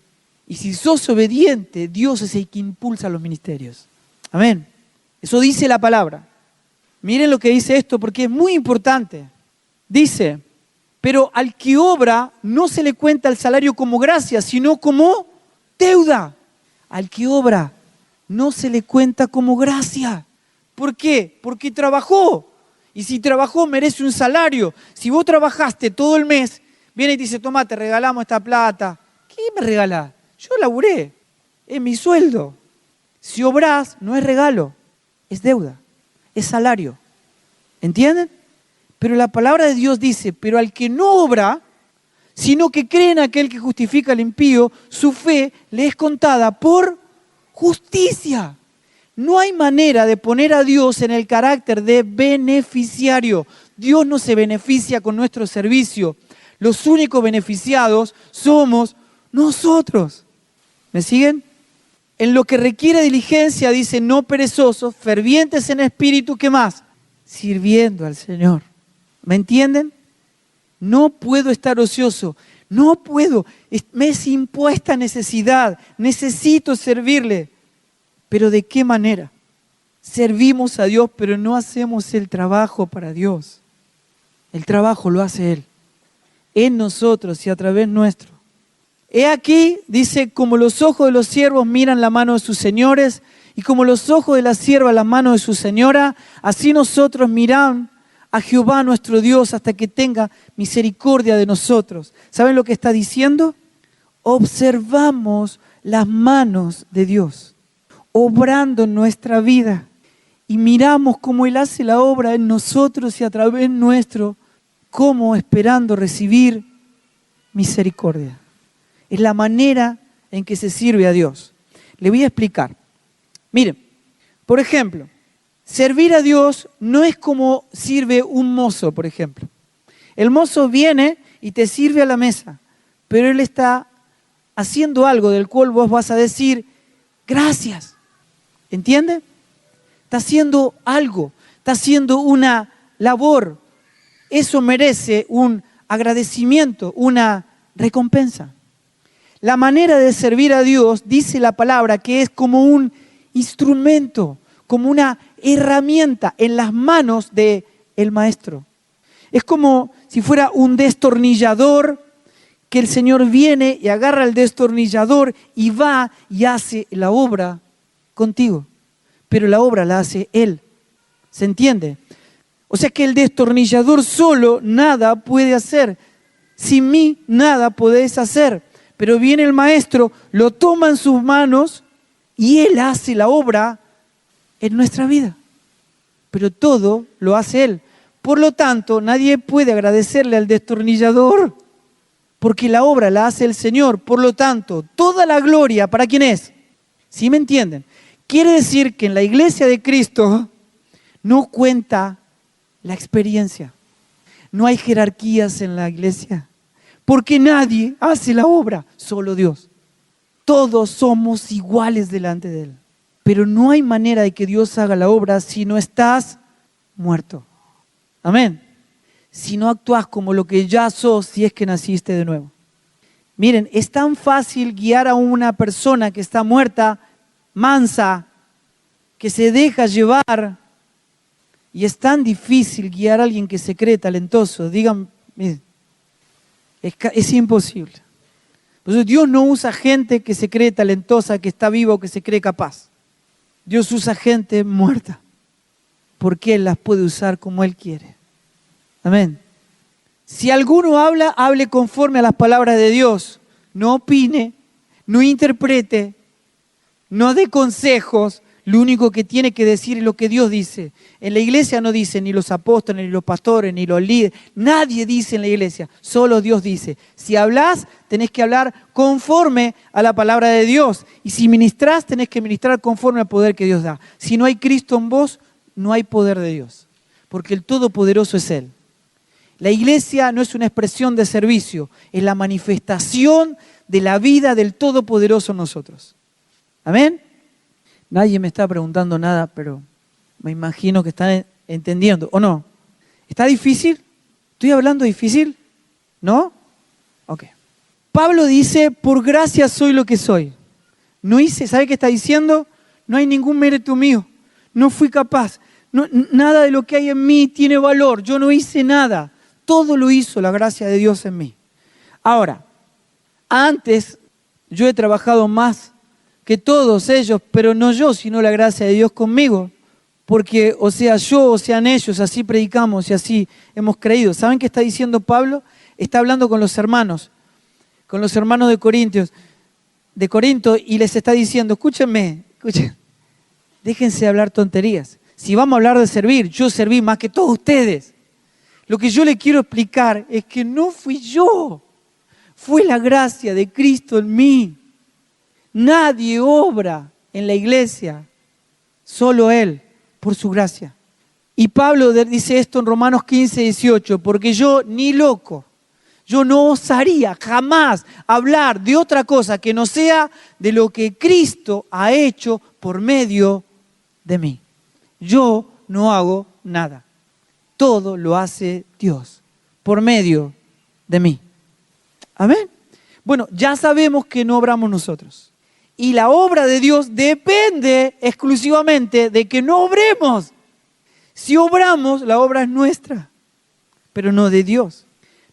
Y si sos obediente, Dios es el que impulsa los ministerios. Amén. Eso dice la palabra. Miren lo que dice esto porque es muy importante. Dice: pero al que obra no se le cuenta el salario como gracia, sino como deuda. Al que obra no se le cuenta como gracia. ¿Por qué? Porque trabajó. Y si trabajó, merece un salario. Si vos trabajaste todo el mes, viene y te dice: toma, te regalamos esta plata. ¿Qué me regalás? Yo laburé, es mi sueldo. Si obrás, no es regalo, es deuda, es salario. ¿Entienden? Pero la palabra de Dios dice: pero al que no obra, sino que cree en aquel que justifica al impío, su fe le es contada por justicia. No hay manera de poner a Dios en el carácter de beneficiario. Dios no se beneficia con nuestro servicio. Los únicos beneficiados somos nosotros. ¿Me siguen? En lo que requiere diligencia, dice: no perezosos, fervientes en espíritu, ¿qué más? Sirviendo al Señor. ¿Me entienden? No puedo estar ocioso. No puedo. Me es impuesta necesidad. Necesito servirle. ¿Pero de qué manera? Servimos a Dios, pero no hacemos el trabajo para Dios. El trabajo lo hace Él, en nosotros y a través nuestro. He aquí, dice: como los ojos de los siervos miran la mano de sus señores, y como los ojos de la sierva la mano de su señora, así nosotros miramos a Jehová nuestro Dios hasta que tenga misericordia de nosotros. ¿Saben lo que está diciendo? Observamos las manos de Dios obrando en nuestra vida y miramos cómo Él hace la obra en nosotros y a través nuestro, como esperando recibir misericordia. Es la manera en que se sirve a Dios. Le voy a explicar. Miren, por ejemplo, servir a Dios no es como sirve un mozo, por ejemplo. El mozo viene y te sirve a la mesa, pero él está haciendo algo del cual vos vas a decir, gracias. ¿Entiende? Está haciendo algo, está haciendo una labor. Eso merece un agradecimiento, una recompensa. La manera de servir a Dios, dice la palabra, que es como un instrumento, como una herramienta en las manos del maestro. Es como si fuera un destornillador, que el Señor viene y agarra el destornillador y va y hace la obra contigo. Pero la obra la hace Él. ¿Se entiende? O sea que el destornillador solo nada puede hacer. Sin mí nada podés hacer. Pero viene el maestro, lo toma en sus manos y Él hace la obra en nuestra vida. Pero todo lo hace Él. Por lo tanto, nadie puede agradecerle al destornillador, porque la obra la hace el Señor. Por lo tanto, toda la gloria, ¿para quién es? ¿Sí me entienden? Quiere decir que en la iglesia de Cristo no cuenta la experiencia. No hay jerarquías en la iglesia, porque nadie hace la obra, solo Dios. Todos somos iguales delante de Él. Pero no hay manera de que Dios haga la obra si no estás muerto. Amén. Si no actúas como lo que ya sos, si es que naciste de nuevo. Miren, es tan fácil guiar a una persona que está muerta, mansa, que se deja llevar, y es tan difícil guiar a alguien que se cree talentoso. Digan, miren, es imposible. Por eso Dios no usa gente que se cree talentosa, que está viva o que se cree capaz. Dios usa gente muerta, porque Él las puede usar como Él quiere. Amén. Si alguno habla, hable conforme a las palabras de Dios. No opine, no interprete, no dé consejos. Lo único que tiene que decir es lo que Dios dice. En la iglesia no dicen ni los apóstoles, ni los pastores, ni los líderes. Nadie dice en la iglesia, solo Dios dice. Si hablás, tenés que hablar conforme a la palabra de Dios. Y si ministrás, tenés que ministrar conforme al poder que Dios da. Si no hay Cristo en vos, no hay poder de Dios. Porque el Todopoderoso es Él. La iglesia no es una expresión de servicio, es la manifestación de la vida del Todopoderoso en nosotros. ¿Amén? Nadie me está preguntando nada, pero me imagino que están entendiendo, ¿o no? ¿Está difícil? ¿Estoy hablando difícil? ¿No? Ok. Pablo dice, por gracia soy lo que soy. No hice, ¿sabe qué está diciendo? No hay ningún mérito mío, no fui capaz, nada de lo que hay en mí tiene valor, yo no hice nada. Todo lo hizo la gracia de Dios en mí. Ahora, antes yo he trabajado más que todos ellos, pero no yo, sino la gracia de Dios conmigo. Porque o sea yo o sean ellos, así predicamos y así hemos creído. ¿Saben qué está diciendo Pablo? Está hablando con los hermanos de Corinto, y les está diciendo, escuchen, déjense hablar tonterías. Si vamos a hablar de servir, yo serví más que todos ustedes. Lo que yo le quiero explicar es que no fui yo, fue la gracia de Cristo en mí. Nadie obra en la iglesia, solo Él, por su gracia. Y Pablo dice esto en Romanos 15, 18, porque yo ni loco, yo no osaría jamás hablar de otra cosa que no sea de lo que Cristo ha hecho por medio de mí. Yo no hago nada. Todo lo hace Dios por medio de mí. Amén. Bueno, ya sabemos que no obramos nosotros. Y la obra de Dios depende exclusivamente de que no obremos. Si obramos, la obra es nuestra, pero no de Dios.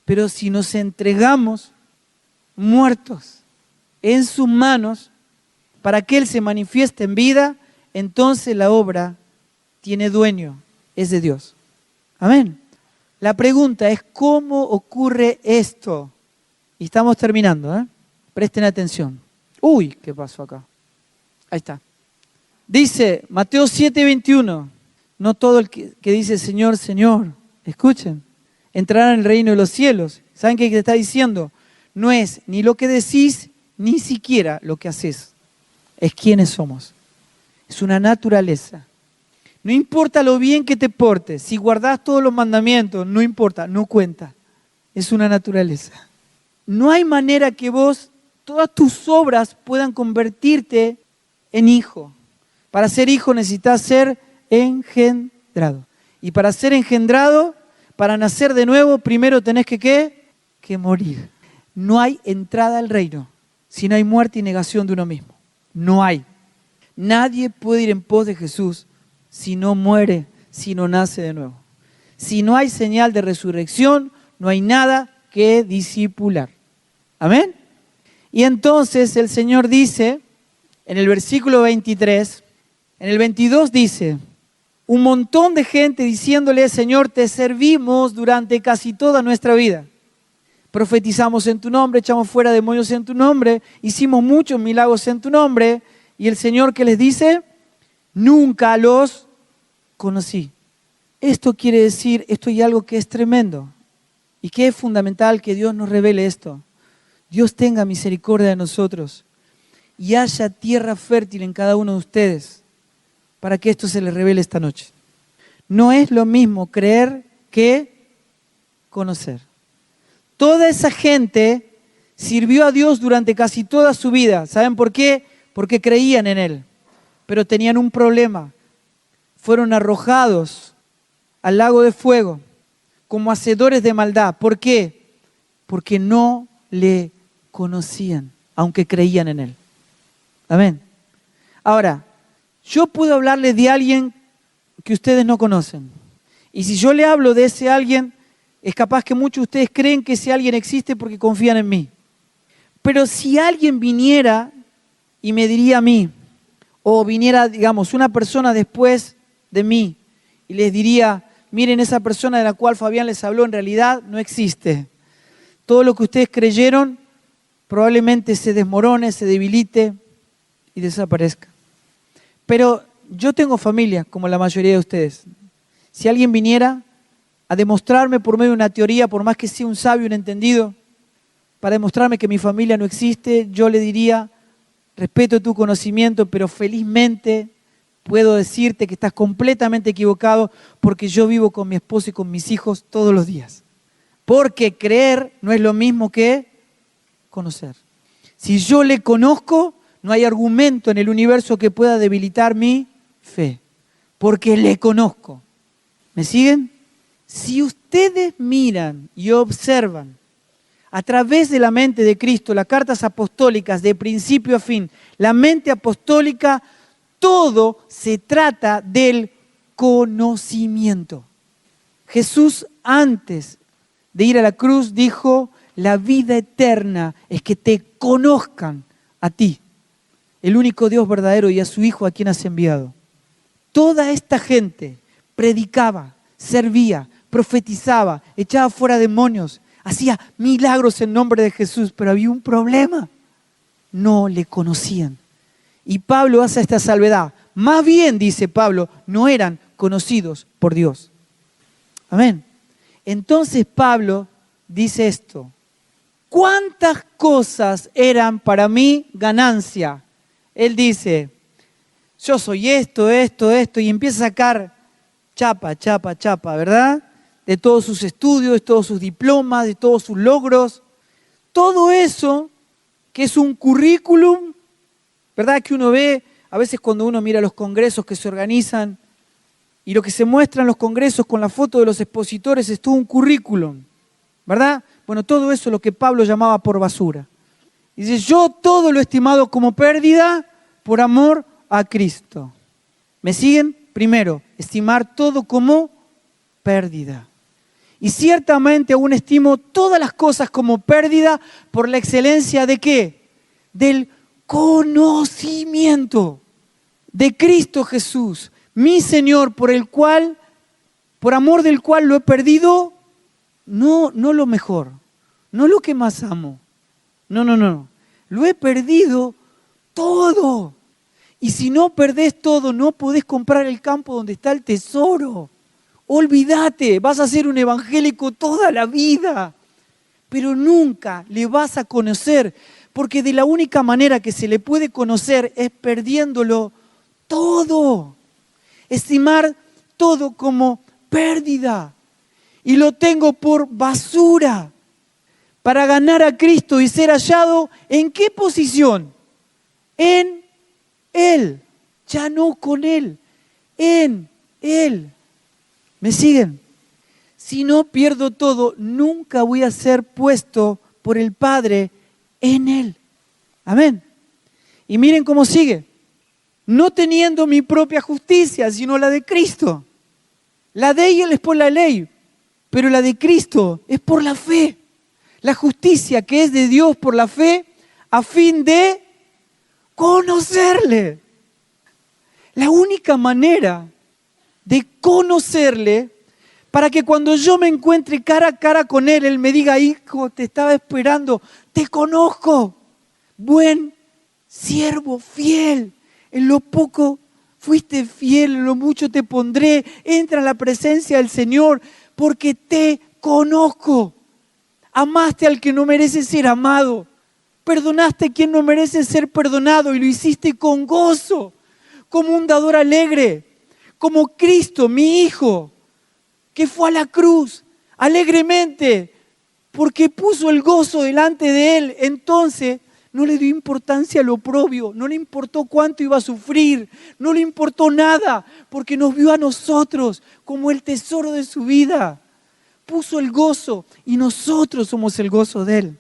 Pero si nos entregamos muertos en sus manos para que Él se manifieste en vida, entonces la obra tiene dueño, es de Dios. Amén. La pregunta es, ¿cómo ocurre esto? Y estamos terminando, ¿eh? Presten atención. Uy, ¿qué pasó acá? Ahí está. Dice Mateo 7:21, no todo el que dice Señor, Señor, escuchen, entrará en el reino de los cielos. ¿Saben qué te está diciendo? No es ni lo que decís, ni siquiera lo que haces. Es quiénes somos. Es una naturaleza. No importa lo bien que te portes, si guardás todos los mandamientos, no importa, no cuenta. Es una naturaleza. No hay manera que vos, todas tus obras puedan convertirte en hijo. Para ser hijo necesitas ser engendrado. Y para ser engendrado, para nacer de nuevo, primero tenés que ¿qué? Que morir. No hay entrada al reino si no hay muerte y negación de uno mismo. No hay. Nadie puede ir en pos de Jesús si no muere, si no nace de nuevo. Si no hay señal de resurrección, no hay nada que discipular. ¿Amén? Y entonces el Señor dice, en el versículo 23, en el 22 dice, un montón de gente diciéndole, Señor, te servimos durante casi toda nuestra vida. Profetizamos en tu nombre, echamos fuera demonios en tu nombre, hicimos muchos milagros en tu nombre. Y el Señor, ¿qué les dice? Nunca los conocí. Esto quiere decir, esto hay algo que es tremendo y que es fundamental que Dios nos revele esto. Dios tenga misericordia de nosotros y haya tierra fértil en cada uno de ustedes para que esto se les revele esta noche. No es lo mismo creer que conocer. Toda esa gente sirvió a Dios durante casi toda su vida. ¿Saben por qué? Porque creían en Él, pero tenían un problema. Fueron arrojados al lago de fuego como hacedores de maldad. ¿Por qué? Porque no le conocían, aunque creían en Él. Amén. Ahora, yo puedo hablarles de alguien que ustedes no conocen. Y si yo le hablo de ese alguien, es capaz que muchos de ustedes creen que ese alguien existe porque confían en mí. Pero si alguien viniera y me diría a mí, o viniera, digamos, una persona después de mí y les diría, miren, esa persona de la cual Fabián les habló en realidad no existe. Todo lo que ustedes creyeron probablemente se desmorone, se debilite y desaparezca. Pero yo tengo familia, como la mayoría de ustedes. Si alguien viniera a demostrarme por medio de una teoría, por más que sea un sabio, un entendido, para demostrarme que mi familia no existe, yo le diría, respeto tu conocimiento, pero felizmente puedo decirte que estás completamente equivocado porque yo vivo con mi esposo y con mis hijos todos los días. Porque creer no es lo mismo que conocer. Si yo le conozco, no hay argumento en el universo que pueda debilitar mi fe, porque le conozco. ¿Me siguen? Si ustedes miran y observan a través de la mente de Cristo, las cartas apostólicas de principio a fin, la mente apostólica, todo se trata del conocimiento. Jesús, antes de ir a la cruz, dijo, la vida eterna es que te conozcan a ti, el único Dios verdadero, y a su Hijo a quien has enviado. Toda esta gente predicaba, servía, profetizaba, echaba fuera demonios, hacía milagros en nombre de Jesús, pero había un problema. No le conocían. Y Pablo hace esta salvedad. Más bien, dice Pablo, no eran conocidos por Dios. Amén. Entonces Pablo dice esto. ¿Cuántas cosas eran para mí ganancia? Él dice, yo soy esto, y empieza a sacar chapa, ¿verdad? De todos sus estudios, de todos sus diplomas, de todos sus logros. Todo eso que es un currículum, ¿verdad? Que uno ve a veces cuando uno mira los congresos que se organizan y lo que se muestra en los congresos con la foto de los expositores es todo un currículum, ¿verdad? Bueno, todo eso es lo que Pablo llamaba por basura. Dice, yo todo lo he estimado como pérdida por amor a Cristo. ¿Me siguen? Primero, estimar todo como pérdida. Y ciertamente aún estimo todas las cosas como pérdida por la excelencia ¿de qué? Del conocimiento de Cristo Jesús, mi Señor, por amor del cual lo he perdido, no lo mejor, no lo que más amo. No. Lo he perdido todo Y si no perdés todo, no podés comprar el campo donde está el tesoro. Olvídate, vas a ser un evangélico toda la vida, pero nunca le vas a conocer, porque de la única manera que se le puede conocer es perdiéndolo todo. Estimar todo como pérdida. Y lo tengo por basura. Para ganar a Cristo y ser hallado, ¿en qué posición? En Él, ya no con Él, en Él. ¿Me siguen? Si no pierdo todo, nunca voy a ser puesto por el Padre en Él. Amén. Y miren cómo sigue. No teniendo mi propia justicia, sino la de Cristo. La de Él es por la ley, pero la de Cristo es por la fe. La justicia que es de Dios por la fe, a fin de conocerle. La única manera de conocerle, para que cuando yo me encuentre cara a cara con Él, Él me diga, hijo, te estaba esperando, te conozco, buen siervo fiel, en lo poco fuiste fiel, en lo mucho te pondré, entra en la presencia del Señor, porque te conozco. Amaste al que no merece ser amado, perdonaste a quien no merece ser perdonado y lo hiciste con gozo, como un dador alegre, como Cristo, mi Hijo, que fue a la cruz alegremente, porque puso el gozo delante de Él. Entonces no le dio importancia a lo oprobio, no le importó cuánto iba a sufrir, no le importó nada, porque nos vio a nosotros como el tesoro de su vida. Puso el gozo y nosotros somos el gozo de Él.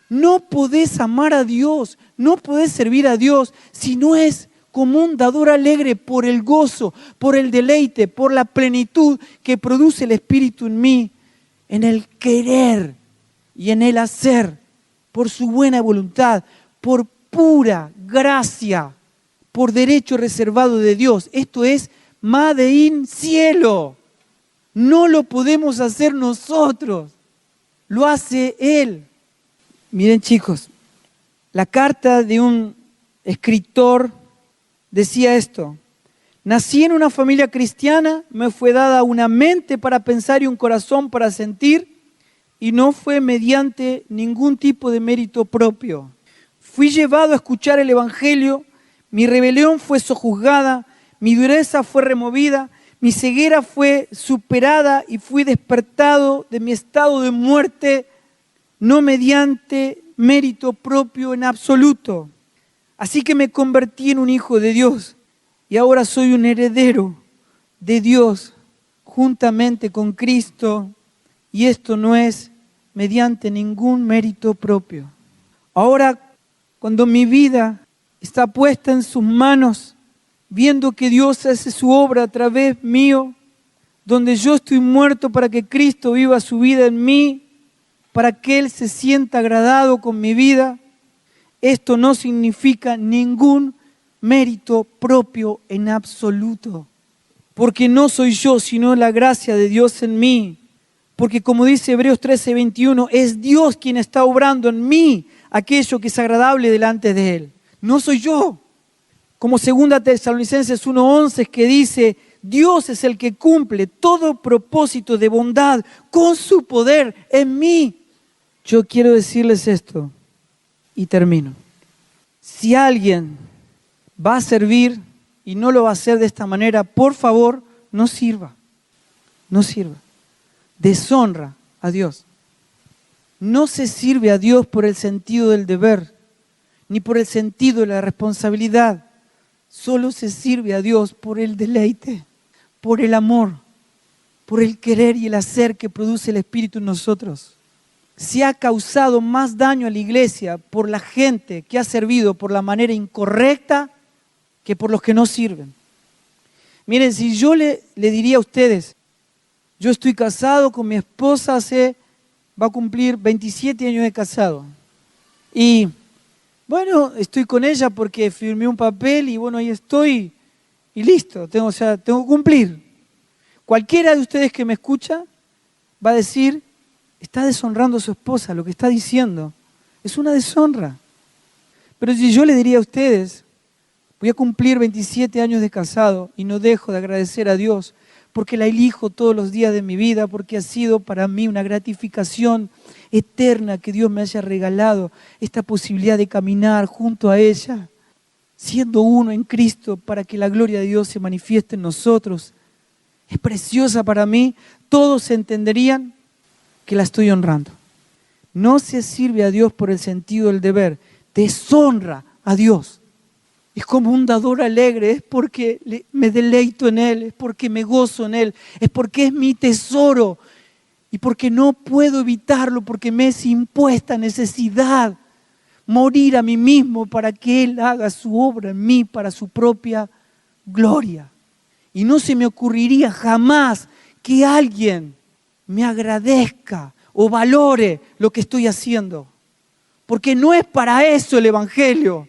No podés amar a Dios, no podés servir a Dios si no es como un dador alegre por el gozo, por el deleite, por la plenitud que produce el Espíritu en mí, en el querer y en el hacer, por su buena voluntad, por pura gracia, por derecho reservado de Dios. Esto es Made in cielo. No lo podemos hacer nosotros, lo hace Él. Miren chicos, la carta de un escritor decía esto: nací en una familia cristiana, me fue dada una mente para pensar y un corazón para sentir, y no fue mediante ningún tipo de mérito propio. Fui llevado a escuchar el Evangelio, mi rebelión fue sojuzgada, mi dureza fue removida, mi ceguera fue superada y fui despertado de mi estado de muerte, no mediante mérito propio en absoluto. Así que me convertí en un hijo de Dios y ahora soy un heredero de Dios juntamente con Cristo, y esto no es mediante ningún mérito propio. Ahora, cuando mi vida está puesta en sus manos, viendo que Dios hace su obra a través mío, donde yo estoy muerto para que Cristo viva su vida en mí, para que Él se sienta agradado con mi vida, esto no significa ningún mérito propio en absoluto, porque no soy yo, sino la gracia de Dios en mí. Porque como dice Hebreos 13:21, es Dios quien está obrando en mí aquello que es agradable delante de Él. No soy yo. Como 2 Tesalonicenses 1:11 que dice, Dios es el que cumple todo propósito de bondad con su poder en mí. Yo quiero decirles esto y termino. Si alguien va a servir y no lo va a hacer de esta manera, por favor, no sirva. No sirva. Deshonra a Dios. No se sirve a Dios por el sentido del deber, ni por el sentido de la responsabilidad. Solo se sirve a Dios por el deleite, por el amor, por el querer y el hacer que produce el Espíritu en nosotros. Se ha causado más daño a la iglesia por la gente que ha servido por la manera incorrecta que por los que no sirven. Miren, si yo le diría a ustedes, yo estoy casado con mi esposa va a cumplir 27 años de casado. Y bueno, estoy con ella porque firmé un papel y bueno, ahí estoy y listo, tengo que cumplir. Cualquiera de ustedes que me escucha va a decir, está deshonrando a su esposa, lo que está diciendo es una deshonra. Pero si yo le diría a ustedes, Voy a cumplir 27 años de casado y no dejo de agradecer a Dios porque la elijo todos los días de mi vida, porque ha sido para mí una gratificación eterna que Dios me haya regalado esta posibilidad de caminar junto a ella, siendo uno en Cristo para que la gloria de Dios se manifieste en nosotros. Es preciosa para mí. Todos entenderían que la estoy honrando. No se sirve a Dios por el sentido del deber, deshonra a Dios. Es como un dador alegre, es porque me deleito en Él, es porque me gozo en Él, es porque es mi tesoro y porque no puedo evitarlo, porque me es impuesta necesidad morir a mí mismo para que Él haga su obra en mí para su propia gloria. Y no se me ocurriría jamás que alguien me agradezca o valore lo que estoy haciendo, porque no es para eso el Evangelio.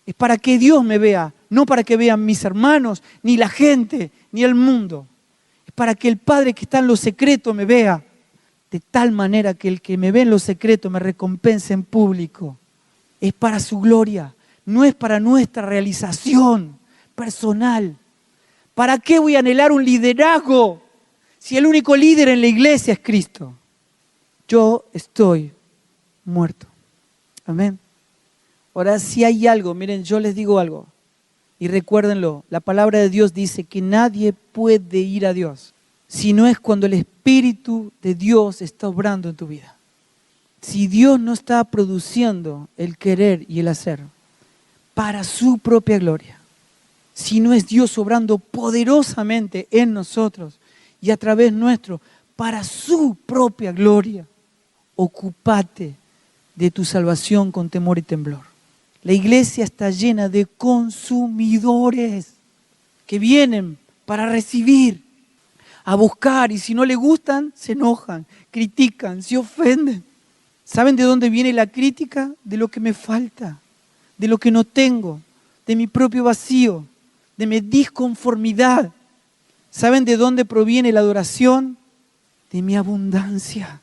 Es para que Dios me vea, no para que vean mis hermanos, ni la gente, ni el mundo. Es para que el Padre que está en lo secreto me vea, de tal manera que el que me ve en lo secreto me recompense en público. Es para su gloria, no es para nuestra realización personal. ¿Para qué voy a anhelar un liderazgo si el único líder en la iglesia es Cristo? Yo estoy muerto. Amén. Ahora, si hay algo, miren, yo les digo algo, y recuérdenlo, la palabra de Dios dice que nadie puede ir a Dios, si no es cuando el Espíritu de Dios está obrando en tu vida. Si Dios no está produciendo el querer y el hacer para su propia gloria, si no es Dios obrando poderosamente en nosotros y a través nuestro para su propia gloria, ocúpate de tu salvación con temor y temblor. La iglesia está llena de consumidores que vienen para recibir, a buscar, y si no le gustan, se enojan, critican, se ofenden. ¿Saben de dónde viene la crítica? De lo que me falta, de lo que no tengo, de mi propio vacío, de mi disconformidad. ¿Saben de dónde proviene la adoración? De mi abundancia,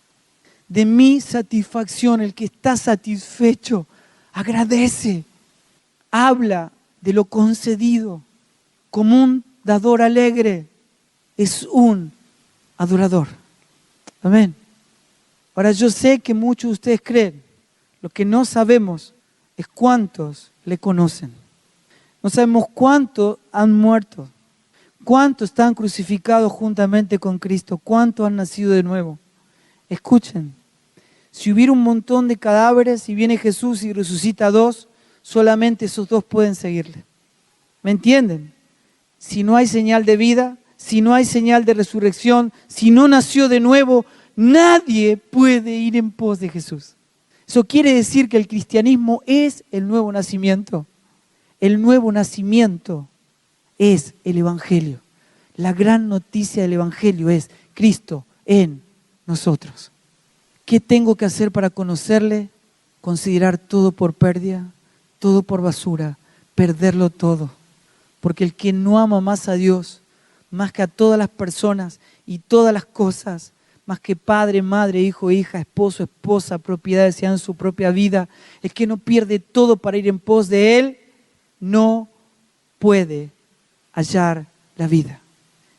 de mi satisfacción. El que está satisfecho agradece, habla de lo concedido como un dador alegre. Es un adorador. Amén. Ahora yo sé que muchos de ustedes creen, lo que no sabemos es cuántos le conocen. No sabemos cuántos han muerto, cuántos están crucificados juntamente con Cristo, cuántos han nacido de nuevo. Escuchen. Si hubiera un montón de cadáveres y viene Jesús y resucita a dos, solamente esos dos pueden seguirle. ¿Me entienden? Si no hay señal de vida, si no hay señal de resurrección, si no nació de nuevo, nadie puede ir en pos de Jesús. Eso quiere decir que el cristianismo es el nuevo nacimiento. El nuevo nacimiento es el Evangelio. La gran noticia del Evangelio es Cristo en nosotros. ¿Qué tengo que hacer para conocerle? Considerar todo por pérdida, todo por basura, perderlo todo. Porque el que no ama más a Dios, más que a todas las personas y todas las cosas, más que padre, madre, hijo, hija, esposo, esposa, propiedades, sean su propia vida, el que no pierde todo para ir en pos de Él, no puede hallar la vida.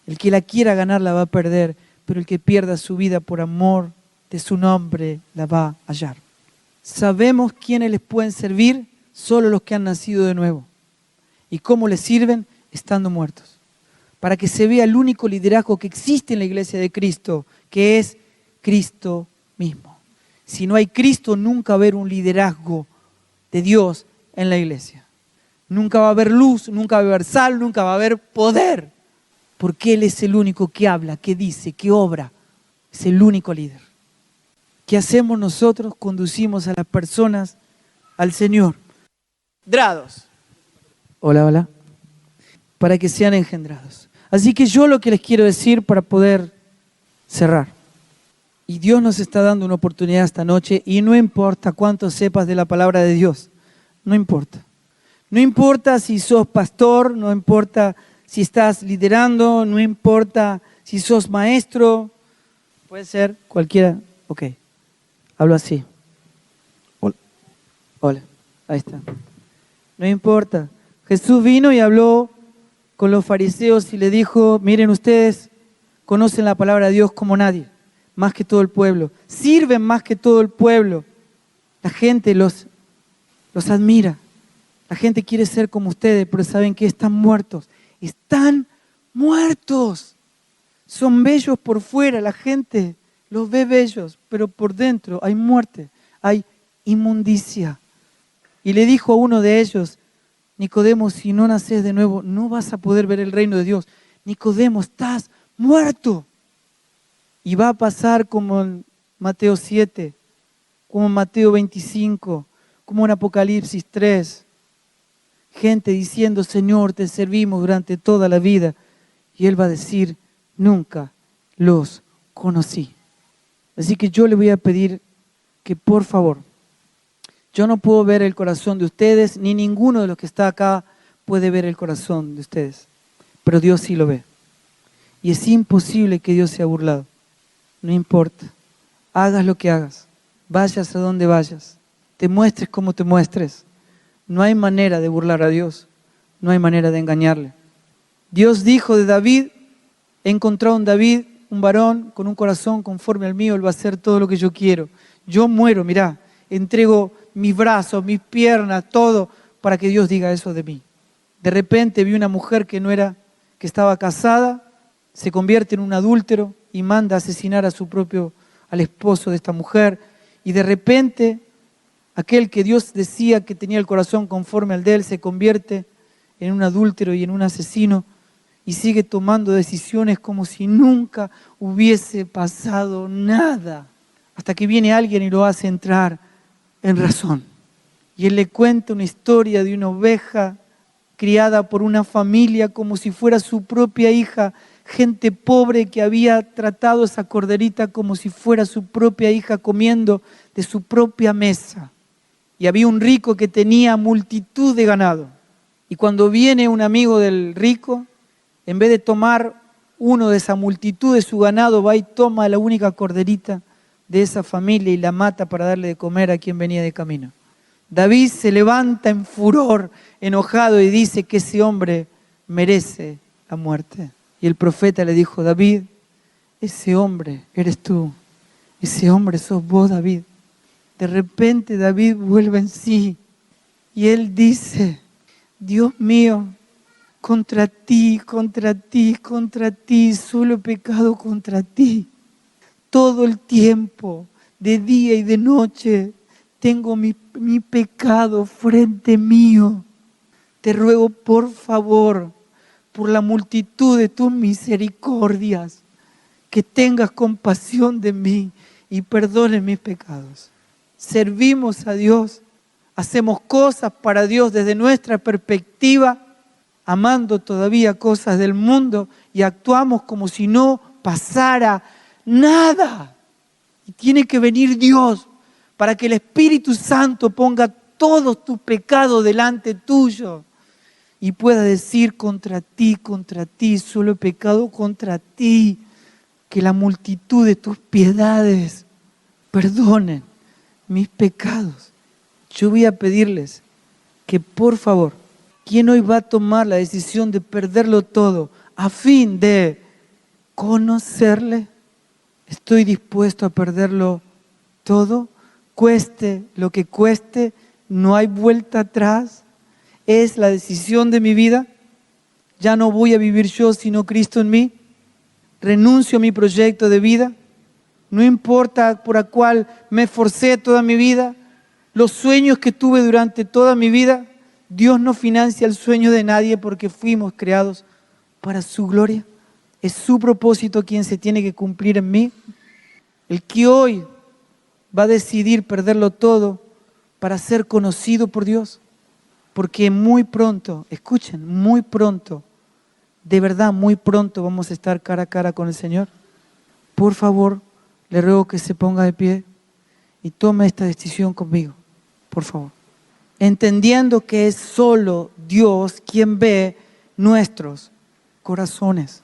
El que la quiera ganar la va a perder, pero el que pierda su vida por amor de su nombre la va a hallar. Sabemos quiénes les pueden servir, solo los que han nacido de nuevo. ¿Y cómo les sirven? Estando muertos. Para que se vea el único liderazgo que existe en la iglesia de Cristo, que es Cristo mismo. Si no hay Cristo, nunca va a haber un liderazgo de Dios en la iglesia. Nunca va a haber luz, nunca va a haber sal, nunca va a haber poder. Porque Él es el único que habla, que dice, que obra. Es el único líder. ¿Qué hacemos nosotros? Conducimos a las personas al Señor. Engendrados. Hola, hola. Para que sean engendrados. Así que yo lo que les quiero decir para poder cerrar. Y Dios nos está dando una oportunidad esta noche y no importa cuánto sepas de la palabra de Dios. No importa. No importa si sos pastor, no importa si estás liderando, no importa si sos maestro. Puede ser cualquiera. Ok. Hablo así. Hola. Hola. Ahí está. No importa. Jesús vino y habló con los fariseos y le dijo, miren ustedes, conocen la palabra de Dios como nadie, más que todo el pueblo, sirven más que todo el pueblo. La gente los admira, la gente quiere ser como ustedes, pero saben que están muertos, son bellos por fuera, la gente los ve bellos, pero por dentro hay muerte, hay inmundicia. Y le dijo a uno de ellos, Nicodemo, si no naces de nuevo, no vas a poder ver el reino de Dios. Nicodemo, estás muerto. Y va a pasar como en Mateo 7, como en Mateo 25, como en Apocalipsis 3. Gente diciendo, Señor, te servimos durante toda la vida. Y Él va a decir, nunca los conocí. Así que yo le voy a pedir que por favor, yo no puedo ver el corazón de ustedes, ni ninguno de los que está acá puede ver el corazón de ustedes. Pero Dios sí lo ve. Y es imposible que Dios sea burlado. No importa. Hagas lo que hagas. Vayas a donde vayas. Te muestres como te muestres. No hay manera de burlar a Dios. No hay manera de engañarle. Dios dijo de David, he encontrado en David un varón con un corazón conforme al mío, él va a hacer todo lo que yo quiero. Yo muero, mirá, entrego mis brazos, mis piernas, todo, para que Dios diga eso de mí. De repente vi una mujer que estaba casada, se convierte en un adúltero y manda a asesinar al esposo de esta mujer. Y de repente, aquel que Dios decía que tenía el corazón conforme al de él, se convierte en un adúltero y en un asesino y sigue tomando decisiones como si nunca hubiese pasado nada. Hasta que viene alguien y lo hace entrar en razón. Y él le cuenta una historia de una oveja criada por una familia como si fuera su propia hija, gente pobre que había tratado a esa corderita como si fuera su propia hija, comiendo de su propia mesa. Y había un rico que tenía multitud de ganado. Y cuando viene un amigo del rico, en vez de tomar uno de esa multitud de su ganado, va y toma la única corderita de esa familia y la mata para darle de comer a quien venía de camino. David se levanta en furor, enojado, y dice que ese hombre merece la muerte. Y el profeta le dijo, David, ese hombre eres tú, ese hombre sos vos, David. De repente David vuelve en sí y él dice, Dios mío, contra ti, solo he pecado contra ti. Todo el tiempo, de día y de noche, tengo mi pecado frente mío. Te ruego, por favor, por la multitud de tus misericordias, que tengas compasión de mí y perdones mis pecados. Servimos a Dios, hacemos cosas para Dios desde nuestra perspectiva, amando todavía cosas del mundo y actuamos como si no pasara nada. Y tiene que venir Dios para que el Espíritu Santo ponga todos tus pecados delante tuyo y pueda decir contra ti, solo he pecado contra ti. Que la multitud de tus piedades perdonen mis pecados. Yo voy a pedirles que por favor, ¿quién hoy va a tomar la decisión de perderlo todo a fin de conocerle? Estoy dispuesto a perderlo todo, cueste lo que cueste, no hay vuelta atrás. Es la decisión de mi vida. Ya no voy a vivir yo, sino Cristo en mí. Renuncio a mi proyecto de vida. No importa por el cual me esforcé toda mi vida, los sueños que tuve durante toda mi vida. Dios no financia el sueño de nadie porque fuimos creados para su gloria. Es su propósito quien se tiene que cumplir en mí. El que hoy va a decidir perderlo todo para ser conocido por Dios. Porque muy pronto, escuchen, muy pronto, de verdad muy pronto vamos a estar cara a cara con el Señor. Por favor, le ruego que se ponga de pie y tome esta decisión conmigo, por favor. Entendiendo que es solo Dios quien ve nuestros corazones.